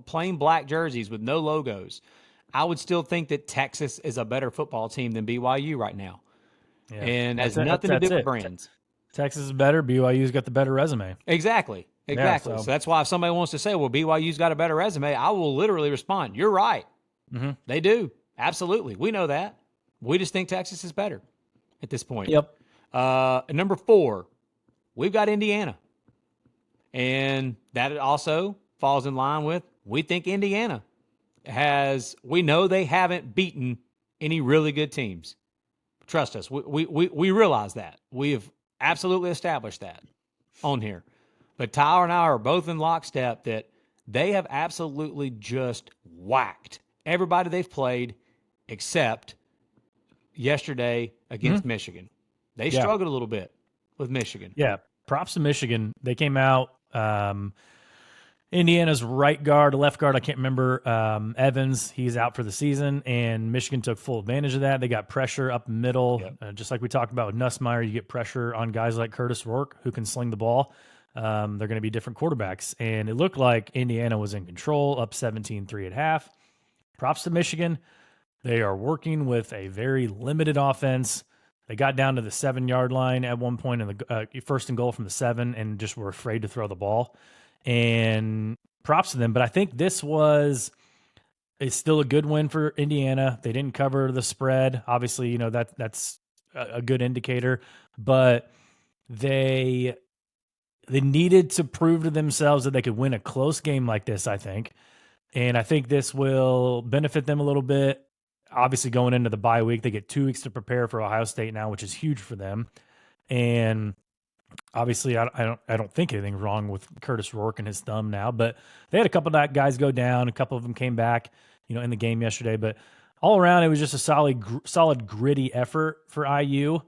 plain black jerseys with no logos. I would still think that Texas is a better football team than BYU right now. Yeah. And has nothing to do with brands. Texas is better. BYU's got the better resume. Exactly. Yeah, so that's why if somebody wants to say, well, BYU's got a better resume, I will literally respond, you're right. Mm-hmm. They do. Absolutely. We know that. We just think Texas is better at this point. Yep. Number 4, we've got Indiana. And that also falls in line with, we think Indiana we know they haven't beaten any really good teams. Trust us. We realize that. We have absolutely established that on here. But Tyler and I are both in lockstep that they have absolutely just whacked everybody they've played except yesterday against Michigan. They struggled a little bit with Michigan. Yeah, props to Michigan. They came out. Indiana's right guard, left guard, I can't remember, Evans, he's out for the season, and Michigan took full advantage of that. They got pressure up middle, just like we talked about with Nussmeier. You get pressure on guys like Curtis Rourke who can sling the ball. They're going to be different quarterbacks, and it looked like Indiana was in control, up 17-3 at half. Props to Michigan. They are working with a very limited offense. They got down to the 7-yard line at one point in the first and goal from the 7 and just were afraid to throw the ball. And props to them. But I think this it's still a good win for Indiana. They didn't cover the spread. Obviously, that's a good indicator. But they needed to prove to themselves that they could win a close game like this, I think. And I think this will benefit them a little bit. Obviously, going into the bye week, they get 2 weeks to prepare for Ohio State now, which is huge for them. And obviously, I don't think anything's wrong with Curtis Rourke and his thumb now, but they had a couple of guys go down. A couple of them came back, in the game yesterday. But all around, it was just a solid, gritty effort for IU.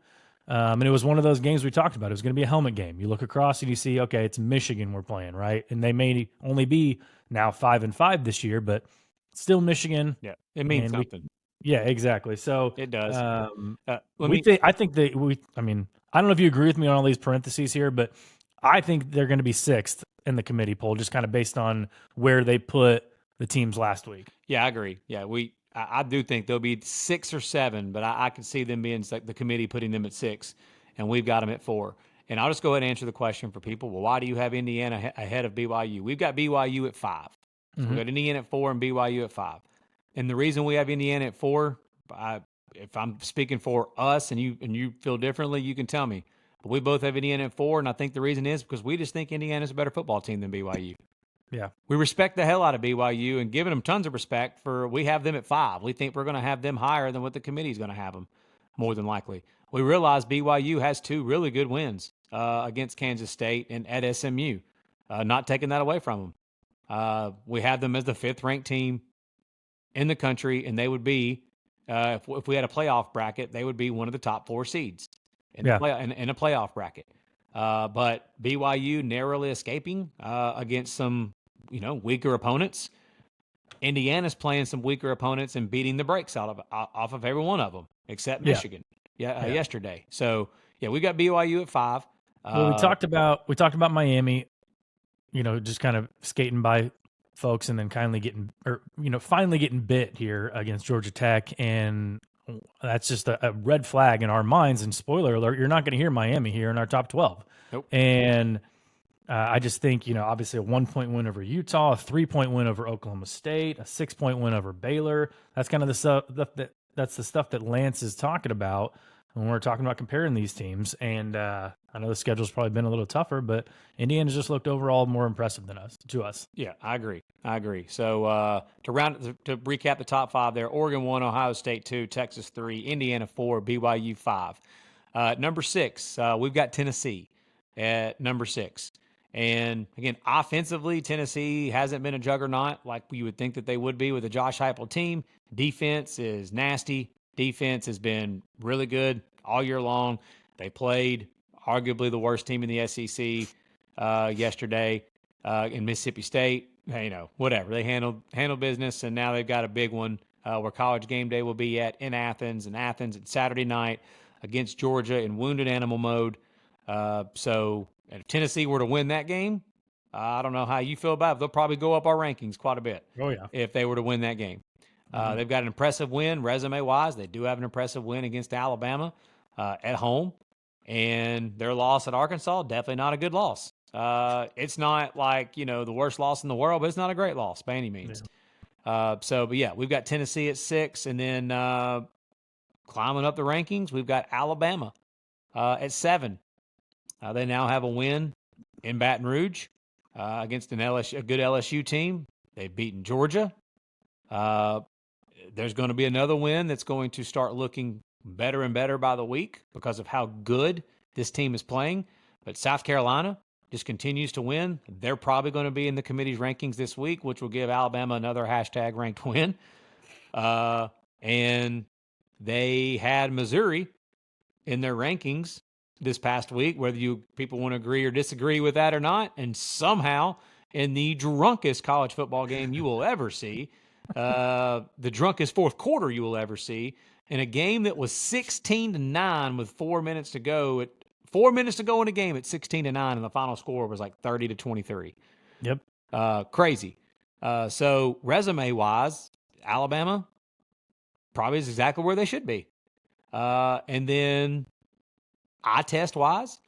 And it was one of those games we talked about. It was going to be a helmet game. You look across and you see, okay, it's Michigan we're playing, right? And they may only be now 5-5 this year, but still Michigan. Yeah, it means something. Yeah, exactly. So it does. I mean, I don't know if you agree with me on all these parentheses here, but I think they're going to be 6th in the committee poll, just kind of based on where they put the teams last week. Yeah, I agree. Yeah, I do think they'll be 6 or 7, but I can see them being like the committee putting them at 6, and we've got them at 4. And I'll just go ahead and answer the question for people. Well, why do you have Indiana ahead of BYU? We've got BYU at 5. So we've got Indiana at 4 and BYU at 5. And the reason we have Indiana at 4, if I'm speaking for us and you feel differently, you can tell me. But we both have Indiana at 4, and I think the reason is because we just think Indiana's a better football team than BYU. Yeah. We respect the hell out of BYU and giving them tons of respect we have them at 5. We think we're going to have them higher than what the committee is going to have them, more than likely. We realize BYU has 2 really good wins against Kansas State and at SMU, not taking that away from them. We have them as the 5th-ranked team in the country, and they would be, if we had a playoff bracket, they would be one of the top 4 seeds in a playoff bracket. But BYU narrowly escaping against some, weaker opponents. Indiana's playing some weaker opponents and beating the brakes off of every one of them, except Michigan. Yesterday. So we got BYU at 5. Well, we talked about Miami, just kind of skating by folks and then finally getting bit here against Georgia Tech, and that's just a red flag in our minds. And spoiler alert, you're not going to hear Miami here in our top 12. Nope. And I just think, obviously a 1-point win over Utah, a 3-point win over Oklahoma State, a 6-point win over Baylor. That's kind of the stuff that's the stuff that Lance is talking about when we're talking about comparing these teams. And I know the schedule's probably been a little tougher, but Indiana's just looked overall more impressive than us. Yeah, I agree. So to recap the top 5 there: Oregon 1, Ohio State 2, Texas 3, Indiana 4, BYU 5. Number 6, we've got Tennessee at number 6. And again, offensively, Tennessee hasn't been a juggernaut like you would think that they would be with a Josh Heupel team. Defense is nasty. Defense has been really good all year long. They played arguably the worst team in the SEC yesterday in Mississippi State. Whatever. They handled business, and now they've got a big one where College Game Day will be in Athens. And Athens at Saturday night against Georgia in wounded animal mode. So if Tennessee were to win that game, I don't know how you feel about it. They'll probably go up our rankings quite a bit. Oh, yeah. If they were to win that game. They've got an impressive win resume-wise. They do have an impressive win against Alabama at home. And their loss at Arkansas, definitely not a good loss. It's not like, the worst loss in the world, but it's not a great loss by any means. Yeah. We've got Tennessee at 6. And then climbing up the rankings, we've got Alabama at 7. They now have a win in Baton Rouge against a good LSU team. They've beaten Georgia. There's going to be another win that's going to start looking better and better by the week because of how good this team is playing. But South Carolina just continues to win. They're probably going to be in the committee's rankings this week, which will give Alabama another #ranked win. And they had Missouri in their rankings this past week, whether people want to agree or disagree with that or not. And somehow, in the drunkest college football game you will ever see, the drunkest fourth quarter you will ever see, in a game that was 16-9 with 4 minutes to go. 4 minutes to go in a game at 16-9, and the final score was like 30-23. Yep. Crazy. So resume-wise, Alabama probably is exactly where they should be. And then eye test-wise,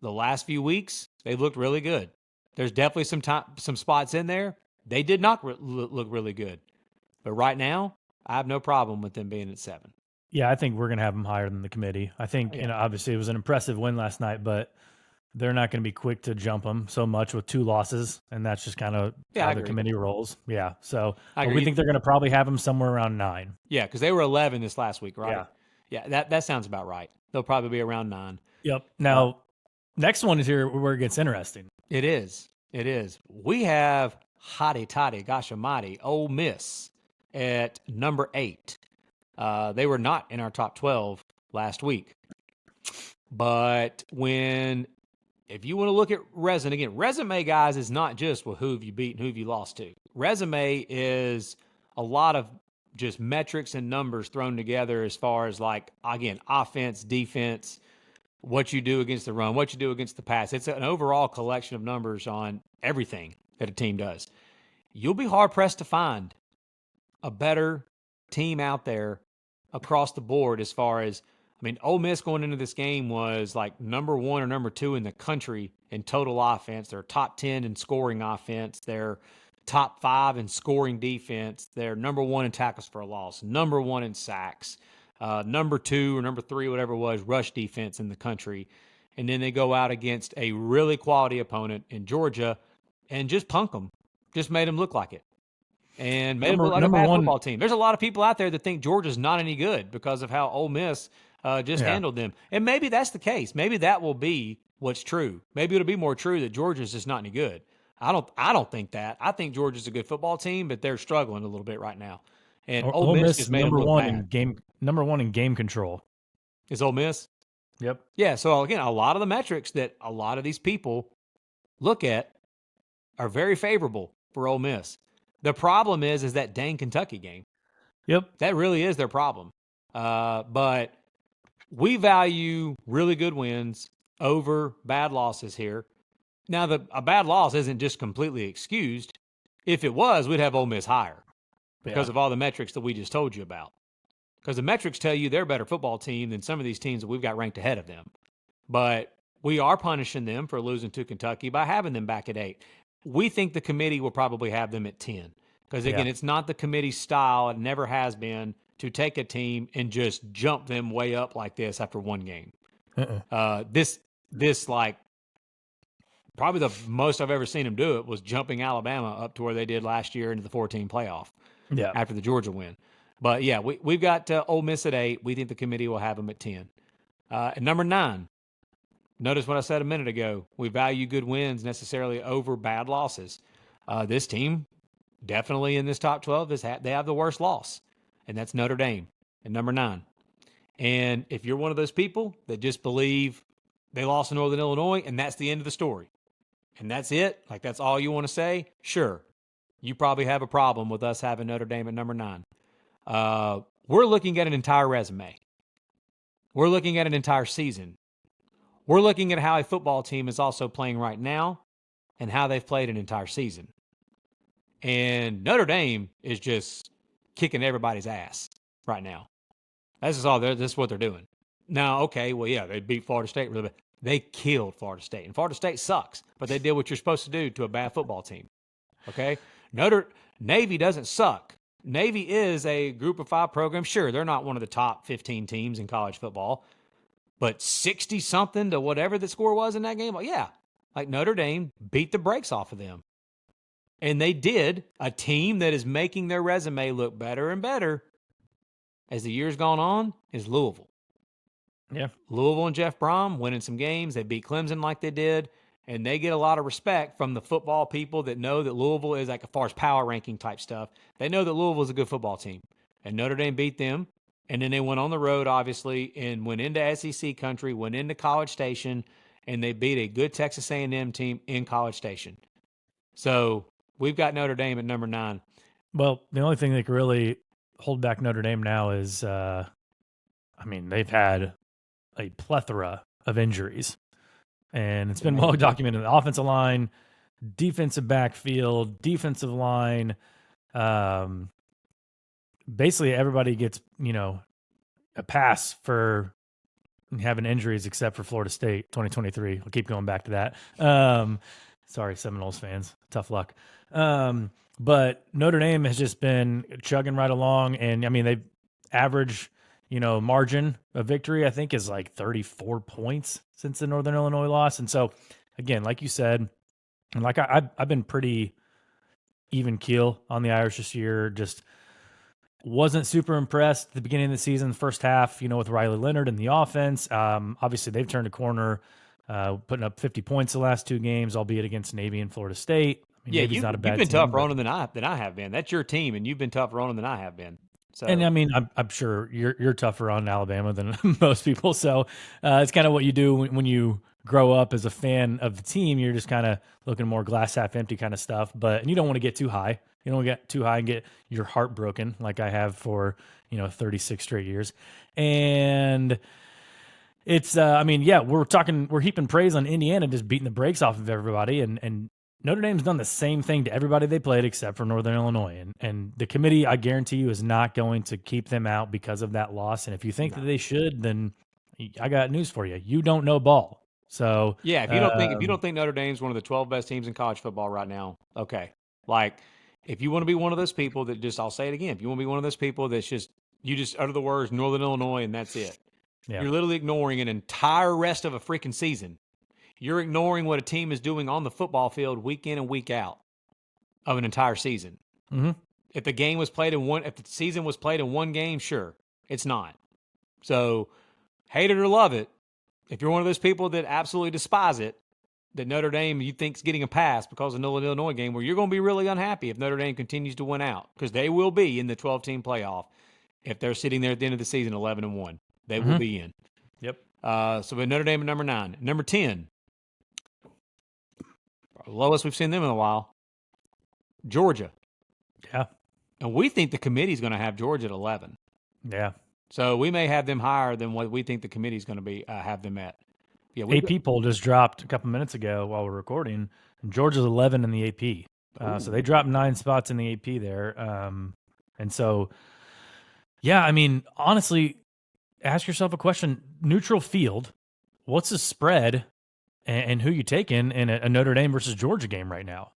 the last few weeks, they've looked really good. There's definitely some spots in there. They did not look really good. But right now, I have no problem with them being at 7. Yeah, I think we're going to have them higher than the committee. I think, obviously it was an impressive win last night, but they're not going to be quick to jump them so much with 2 losses, and that's just kind of how the committee rolls. Yeah, so we think they're going to probably have them somewhere around 9. Yeah, because they were 11 this last week, right? Yeah. Yeah, that sounds about right. They'll probably be around 9. Yep. Now, next one is here where it gets interesting. It is. We have hotty toddy, gosh almighty, Ole Miss at number 8. They were not in our top 12 last week. But if you want to look at resume, guys, is not just, well, who have you beat and who have you lost to? Resume is a lot of just metrics and numbers thrown together as far as, like, again, offense, defense, what you do against the run, what you do against the pass. It's an overall collection of numbers on everything that a team does. You'll be hard-pressed to find a better team out there across the board as far as, I mean, Ole Miss going into this game was like number 1 or number 2 in the country in total offense. They're top 10 in scoring offense. They're top 5 in scoring defense. They're number 1 in tackles for a loss, number 1 in sacks, number 2 or number 3, whatever it was, rush defense in the country. And then they go out against a really quality opponent in Georgia and just punk them, just made them look like it. And made them look like a bad football team. There's a lot of people out there that think Georgia's not any good because of how Ole Miss handled them. And maybe that's the case. Maybe that will be what's true. Maybe it'll be more true that Georgia's just not any good. I don't think that. I think Georgia's a good football team, but they're struggling a little bit right now. And Ole Miss just made them look bad. Number 1 in game control. Is Ole Miss? Yep. Yeah, so again, a lot of the metrics that a lot of these people look at are very favorable for Ole Miss. The problem is that dang Kentucky game. Yep. That really is their problem. But we value really good wins over bad losses here. Now, a bad loss isn't just completely excused. If it was, we'd have Ole Miss higher because of all the metrics that we just told you about. Because the metrics tell you they're a better football team than some of these teams that we've got ranked ahead of them. But we are punishing them for losing to Kentucky by having them back at 8. We think the committee will probably have them at 10. Because, again, it's not the committee's style, it never has been, to take a team and just jump them way up like this after one game. This like, probably the most I've ever seen them do it was jumping Alabama up to where they did last year into the 14 playoff after the Georgia win. But, yeah, we've got Ole Miss at 8. We think the committee will have them at 10. At number 9, notice what I said a minute ago. We value good wins necessarily over bad losses. This team, definitely in this top 12, they have the worst loss, and that's Notre Dame at number 9. And if you're one of those people that just believe they lost to Northern Illinois and that's the end of the story, and that's it, like that's all you want to say, sure, you probably have a problem with us having Notre Dame at number 9. We're looking at an entire resume. We're looking at an entire season. We're looking at how a football team is also playing right now and how they've played an entire season. And Notre Dame is just kicking everybody's ass right now. This is what they're doing. Now, okay, well, yeah, they beat Florida State really bad. They killed Florida State. And Florida State sucks, but they did what you're supposed to do to a bad football team. Okay? Navy doesn't suck. Navy is a group of 5 program. Sure, they're not one of the top 15 teams in college football, but 60-something to whatever the score was in that game, well, yeah, like Notre Dame beat the brakes off of them. And they did. A team that is making their resume look better and better as the year's gone on is Louisville. Yeah. Louisville and Jeff Brom winning some games. They beat Clemson like they did. And they get a lot of respect from the football people that know that Louisville is, like, as far as power ranking type stuff, they know that Louisville is a good football team. And Notre Dame beat them. And then they went on the road, obviously, and went into SEC country, went into College Station, and they beat a good Texas A&M team in College Station. So we've got Notre Dame at number 9. Well, the only thing that can really hold back Notre Dame now is, they've had a plethora of injuries. And it's been well documented. The offensive line, defensive backfield, defensive line. Basically, everybody gets, a pass for having injuries except for Florida State 2023. We'll keep going back to that. Sorry, Seminoles fans. Tough luck. But Notre Dame has just been chugging right along. And, they average, margin of victory, I think, is like 34 points since the Northern Illinois loss. And so, again, like you said, and like I've been pretty even keel on the Irish this year. Just wasn't super impressed at the beginning of the season, the first half, with Riley Leonard and the offense. Obviously, they've turned a corner, putting up 50 points the last 2 games, albeit against Navy and Florida State. Navy's not a bad team. You've been tough, Ronan, than I have been. That's your team, and you've been tough, Ronan, than I have been. So, and I mean, I'm sure you're tougher on Alabama than most people. So it's kind of what you do when you grow up as a fan of the team. You're just kind of looking more glass half empty kind of stuff. But you don't want to get too high. You don't want to get too high and get your heart broken like I have for 36 straight years. And it's I mean, yeah, we're heaping praise on Indiana just beating the brakes off of everybody, and Notre Dame's done the same thing to everybody they played except for Northern Illinois. And the committee, I guarantee you, is not going to keep them out because of that loss. And if you think that they should, then I got news for you. You don't know ball. So yeah, if you don't think Notre Dame's one of the 12 best teams in college football right now, okay. Like, if you want to be one of those people that just, I'll say it again, if you want to be one of those people that's just, you just utter the words Northern Illinois and that's it. yeah. You're literally ignoring an entire rest of a freaking season. You're ignoring what a team is doing on the football field week in and week out of an entire season. Mm-hmm. If the season was played in one game, sure, it's not. So, hate it or love it, if you're one of those people that absolutely despise it, that Notre Dame you think's getting a pass because of the Northern Illinois game, where you're going to be really unhappy if Notre Dame continues to win out, because they will be in the 12-team playoff if they're sitting there at the end of the season 11-1. They will be in. Yep. So we have Notre Dame at number 9. Number 10, lowest we've seen them in a while, Georgia. Yeah. And we think the committee's going to have Georgia at 11. Yeah. So we may have them higher than what we think the committee's going to be have them at. Yeah, AP poll just dropped a couple minutes ago while we're recording. Georgia's 11 in the AP. So they dropped 9 spots in the AP there. And so, yeah, I mean, honestly, ask yourself a question. Neutral field, what's the spread and who you taking in a Notre Dame versus Georgia game right now?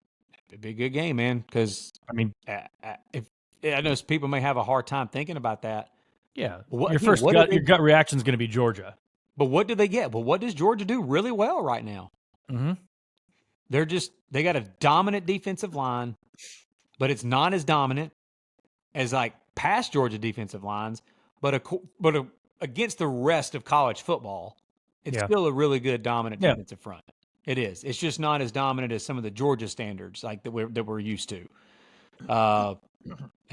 It'd be a good game, man, because, I mean, if I know people may have a hard time thinking about that. Yeah. What, your gut reaction is going to be Georgia. But what do they get? Well, what does Georgia do really well right now? Mm-hmm. They got a dominant defensive line, but it's not as dominant as like past Georgia defensive lines. But against the rest of college football, it's still a really good dominant defensive front. It is. It's just not as dominant as some of the Georgia standards like that we're used to. And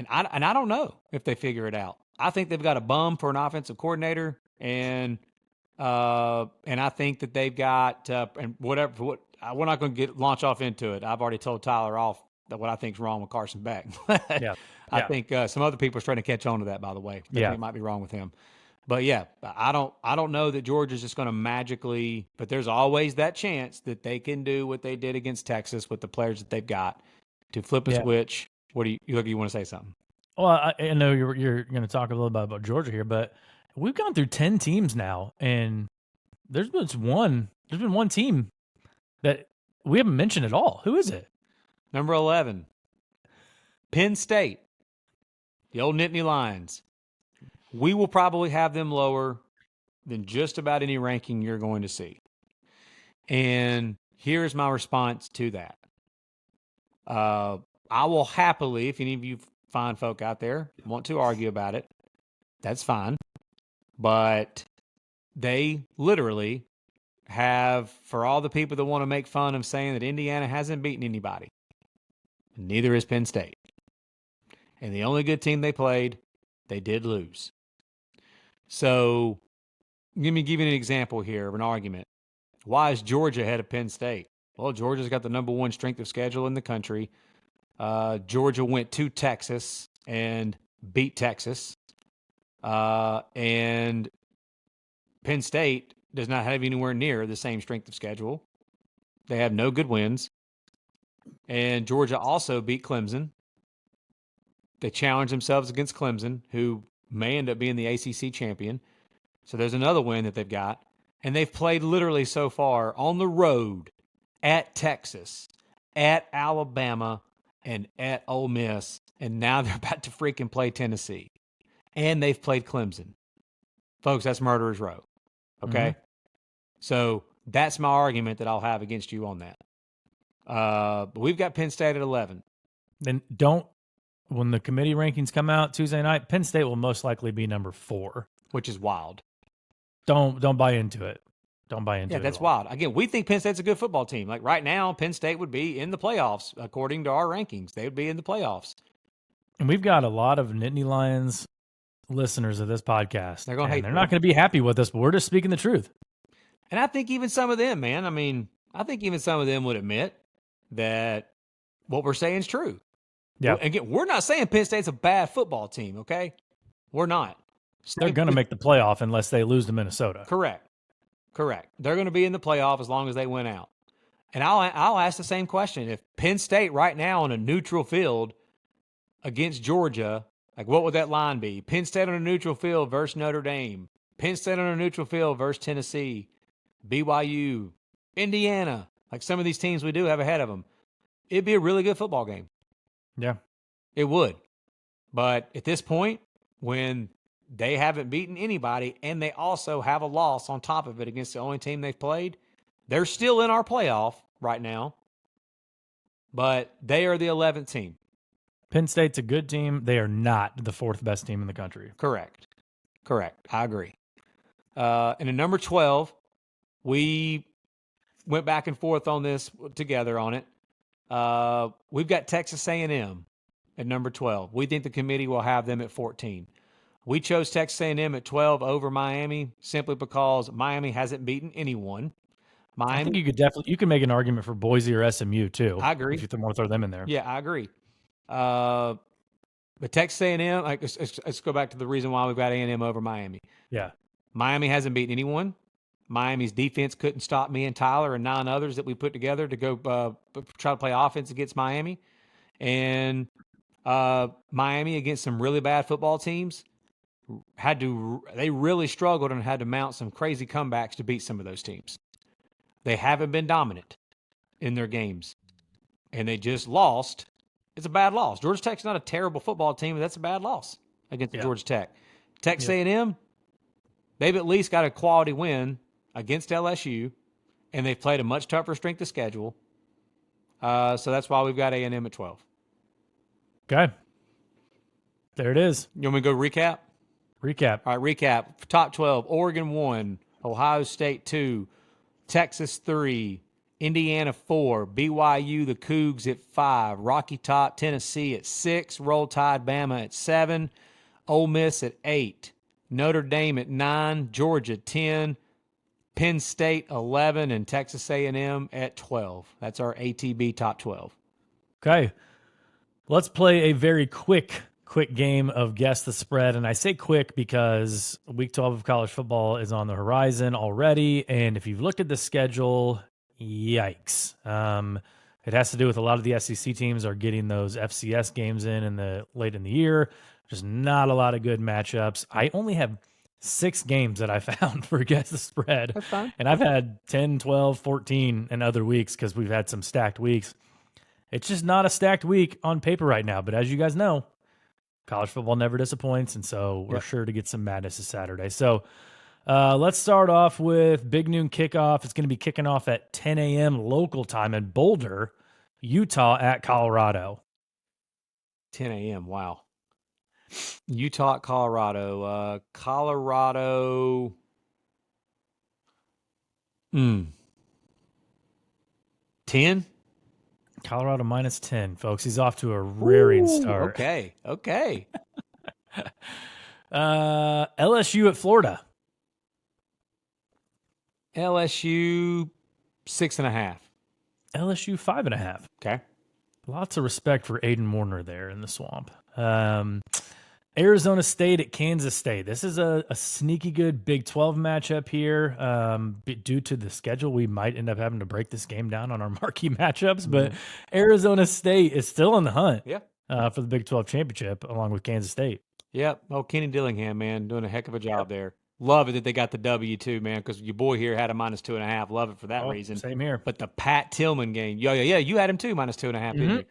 I don't know if they figure it out. I think they've got a bum for an offensive coordinator, and I think that they've got and whatever. We're not going to launch off into it. I've already told Tyler off that what I think is wrong with Carson Beck. I think some other people are trying to catch on to that. By the way, it might be wrong with him. But yeah, I don't know that Georgia's just going to magically. But there's always that chance that they can do what they did against Texas with the players that they've got to flip a switch. What do you want to say something? Well, I know you're going to talk a little bit about Georgia here, but we've gone through 10 teams now, and there's been one team that we haven't mentioned at all. Who is it? Number 11, Penn State, the old Nittany Lions. We will probably have them lower than just about any ranking you're going to see. And here's my response to that. I will happily, if any of you fine folk out there want to argue about it, that's fine. But they literally have, for all the people that want to make fun of saying that Indiana hasn't beaten anybody, neither is Penn State. And the only good team they played, they did lose. So let me give you an example here of an argument. Why is Georgia ahead of Penn State? Well, Georgia's got the number 1 strength of schedule in the country. Georgia went to Texas and beat Texas. And Penn State does not have anywhere near the same strength of schedule. They have no good wins. And Georgia also beat Clemson. They challenged themselves against Clemson, who may end up being the ACC champion. So there's another win that they've got. And they've played literally so far on the road at Texas, at Alabama, and at Ole Miss. And now they're about to freaking play Tennessee. And they've played Clemson. Folks, that's Murderer's Row. Okay? Mm-hmm. So that's my argument that I'll have against you on that. But we've got Penn State at 11. Then when the committee rankings come out Tuesday night, Penn State will most likely be number 4. Which is wild. Don't buy into it. Don't buy into it. Yeah, that's wild. Again, we think Penn State's a good football team. Like right now, Penn State would be in the playoffs. According to our rankings, they would be in the playoffs. And we've got a lot of Nittany Lions listeners of this podcast. They're gonna hate. They're not going to be happy with us, but we're just speaking the truth. And I think even some of them, man. I mean, I think even some of them would admit that what we're saying is true. Yeah. Again, we're not saying Penn State's a bad football team, okay? We're not. They're going to make the playoff unless they lose to Minnesota. Correct. They're going to be in the playoff as long as they win out. And I'll ask the same question. If Penn State right now on a neutral field against Georgia, like what would that line be? Penn State on a neutral field versus Notre Dame. Penn State on a neutral field versus Tennessee. BYU. Indiana. Like some of these teams we do have ahead of them. It'd be a really good football game. Yeah. It would. But at this point, when they haven't beaten anybody and they also have a loss on top of it against the only team they've played, they're still in our playoff right now, but they are the 11th team. Penn State's a good team. They are not the 4th best team in the country. Correct. I agree. And at number 12, we went back and forth on this together on it. We've got Texas A&M at number 12. We think the committee will have them at 14. We chose Texas A&M at 12 over Miami simply because Miami hasn't beaten anyone. I think you could make an argument for Boise or SMU too. I agree. If you want to throw them in there. Yeah, I agree. But Texas A&M, like let's go back to the reason why we've got A&M over Miami. Yeah. Miami hasn't beaten anyone. Miami's defense couldn't stop me and Tyler and 9 others that we put together to go try to play offense against Miami. And Miami against some really bad football teams they really struggled and had to mount some crazy comebacks to beat some of those teams. They haven't been dominant in their games, and they just lost. It's a bad loss. Georgia Tech's not a terrible football team, but that's a bad loss against Georgia Tech. Texas A&M, they've at least got a quality win against LSU, and they've played a much tougher strength of schedule. So that's why we've got A&M at 12. Okay. There it is. You want me to go recap? Recap. All right, recap. Top 12, Oregon 1, Ohio State 2, Texas 3, Indiana 4, BYU, the Cougs at 5, Rocky Top, Tennessee at 6, Roll Tide, Bama at 7, Ole Miss at 8, Notre Dame at 9, Georgia 10, Penn State 11, and Texas A&M at 12. That's our ATB top 12. Okay. Let's play a very quick game of Guess the Spread. And I say quick because week 12 of college football is on the horizon already. And if you've looked at the schedule, yikes. It has to do with a lot of the SEC teams are getting those FCS games in late in the year. Just not a lot of good matchups. I only have 6 games that I found for Guess the Spread. That's fine. And I've had 10, 12, 14 in other weeks because we've had some stacked weeks. It's just not a stacked week on paper right now. But as you guys know, college football never disappoints, and so we're sure to get some madness this Saturday. So let's start off with big noon kickoff. It's going to be kicking off at 10 a.m. local time in Boulder, Utah at Colorado. 10 a.m., wow. Utah at Colorado. Colorado. 10? Colorado minus 10, folks. He's off to a rearing start. Okay. LSU at Florida. LSU 6.5. LSU 5.5. Okay. Lots of respect for Aiden Warner there in the swamp. Arizona State at Kansas State. This is a sneaky good Big 12 matchup here. Due to the schedule, we might end up having to break this game down on our marquee matchups, but Arizona State is still in the hunt for the Big 12 championship along with Kansas State. Yep. Oh, Kenny Dillingham, man, doing a heck of a job there. Love it that they got the W too, man, because your boy here had a minus 2.5. Love it for that reason. Same here. But the Pat Tillman game, yeah, you had him too, minus 2.5, didn't you?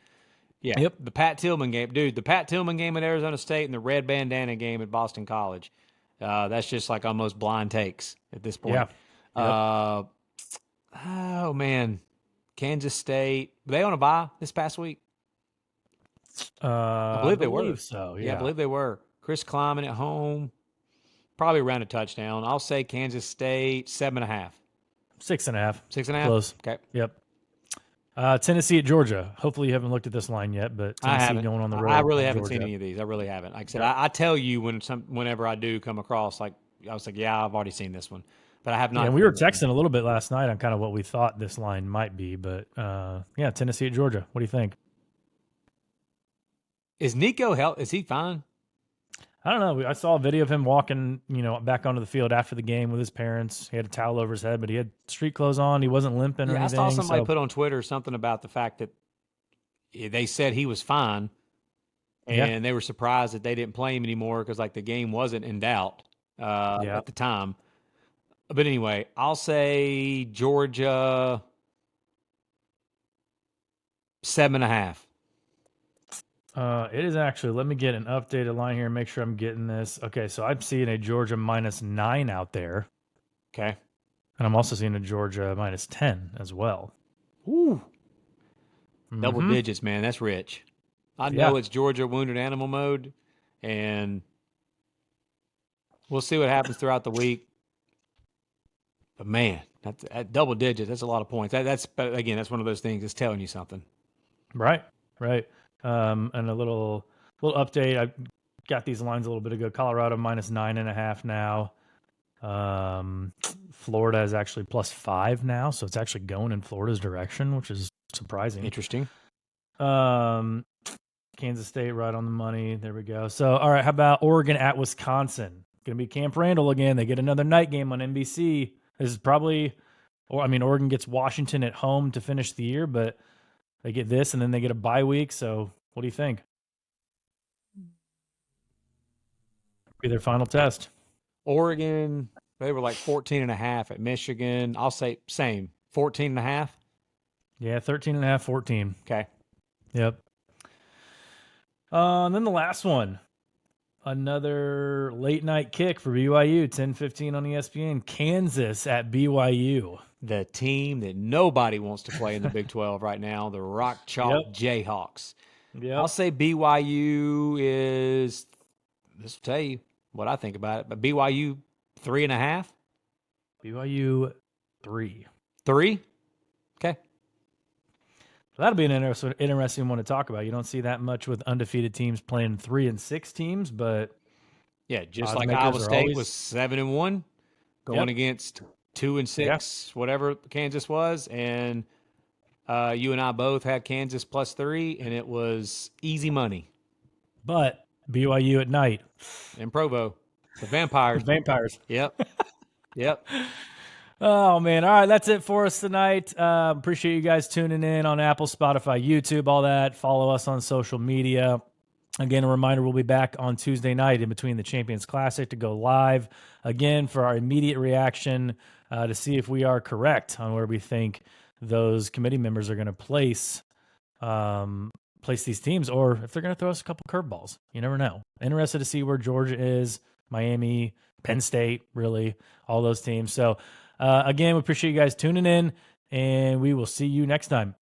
Yeah. Yep. The Pat Tillman game, dude. The Pat Tillman game at Arizona State and the red bandana game at Boston College. That's just like almost blind takes at this point. Yeah. Oh man, Kansas State. Were they on a bye this past week? I believe they were. So yeah, I believe they were. Chris Kleiman at home, probably around a touchdown. I'll say Kansas State 7.5. 6.5. 6.5. Close. Okay. Yep. Tennessee at Georgia. Hopefully you haven't looked at this line yet, but I Tennessee haven't. going on the road. I really at haven't Georgia. seen any of these. I really haven't. Like I said, I tell you whenever I do come across, like I was like, yeah, I've already seen this one, but I have not. Yeah, and we were texting a little bit last night on kind of what we thought this line might be, but yeah, Tennessee at Georgia. What do you think? Is Nico Is he fine? I don't know. I saw a video of him walking, back onto the field after the game with his parents. He had a towel over his head, but he had street clothes on. He wasn't limping or anything. I saw somebody put on Twitter something about the fact that they said he was fine, and they were surprised that they didn't play him anymore because like the game wasn't in doubt at the time. But anyway, I'll say Georgia 7.5. It is actually, let me get an updated line here and make sure I'm getting this. Okay, so I'm seeing a Georgia -9 out there. Okay. And I'm also seeing a Georgia -10 as well. Ooh. Double digits, man. That's rich. I know it's Georgia wounded animal mode, and we'll see what happens throughout the week. But man, at double digits, that's a lot of points. That's one of those things that's telling you something. Right. And a little update. I got these lines a little bit ago. Colorado -9.5 now. Florida is actually +5 now, so it's actually going in Florida's direction, which is surprising. Interesting. Kansas State right on the money. There we go. So, all right, how about Oregon at Wisconsin? Going to be Camp Randall again. They get another night game on NBC. This is probably, Oregon gets Washington at home to finish the year, but they get this and then they get a bye week. So, what do you think? Be their final test. Oregon, they were like 14.5 at Michigan. I'll say same, 14.5. Yeah, 13.5, 14. Okay. Yep. And then the last one, another late night kick for BYU, 10:15 on ESPN. Kansas at BYU. The team that nobody wants to play in the Big 12 right now, the Rock Chalk Jayhawks. Yeah, I'll say BYU is, this will tell you what I think about it, but BYU 3.5. BYU 3. 3? Okay. So that'll be an interesting one to talk about. You don't see that much with undefeated teams playing 3 and 6 teams, but yeah, just like Iowa State was 7-1 going against 2 and 6, whatever Kansas was, and you and I both had Kansas +3, and it was easy money. But BYU at night in Provo, the Vampires. Yep. Oh, man. All right, that's it for us tonight. Appreciate you guys tuning in on Apple, Spotify, YouTube, all that. Follow us on social media. Again, a reminder, we'll be back on Tuesday night in between the Champions Classic to go live again for our immediate reaction to see if we are correct on where we think those committee members are going to place these teams, or if they're going to throw us a couple curveballs. You never know. Interested to see where Georgia is, Miami, Penn State, really, all those teams. So, again, we appreciate you guys tuning in, and we will see you next time.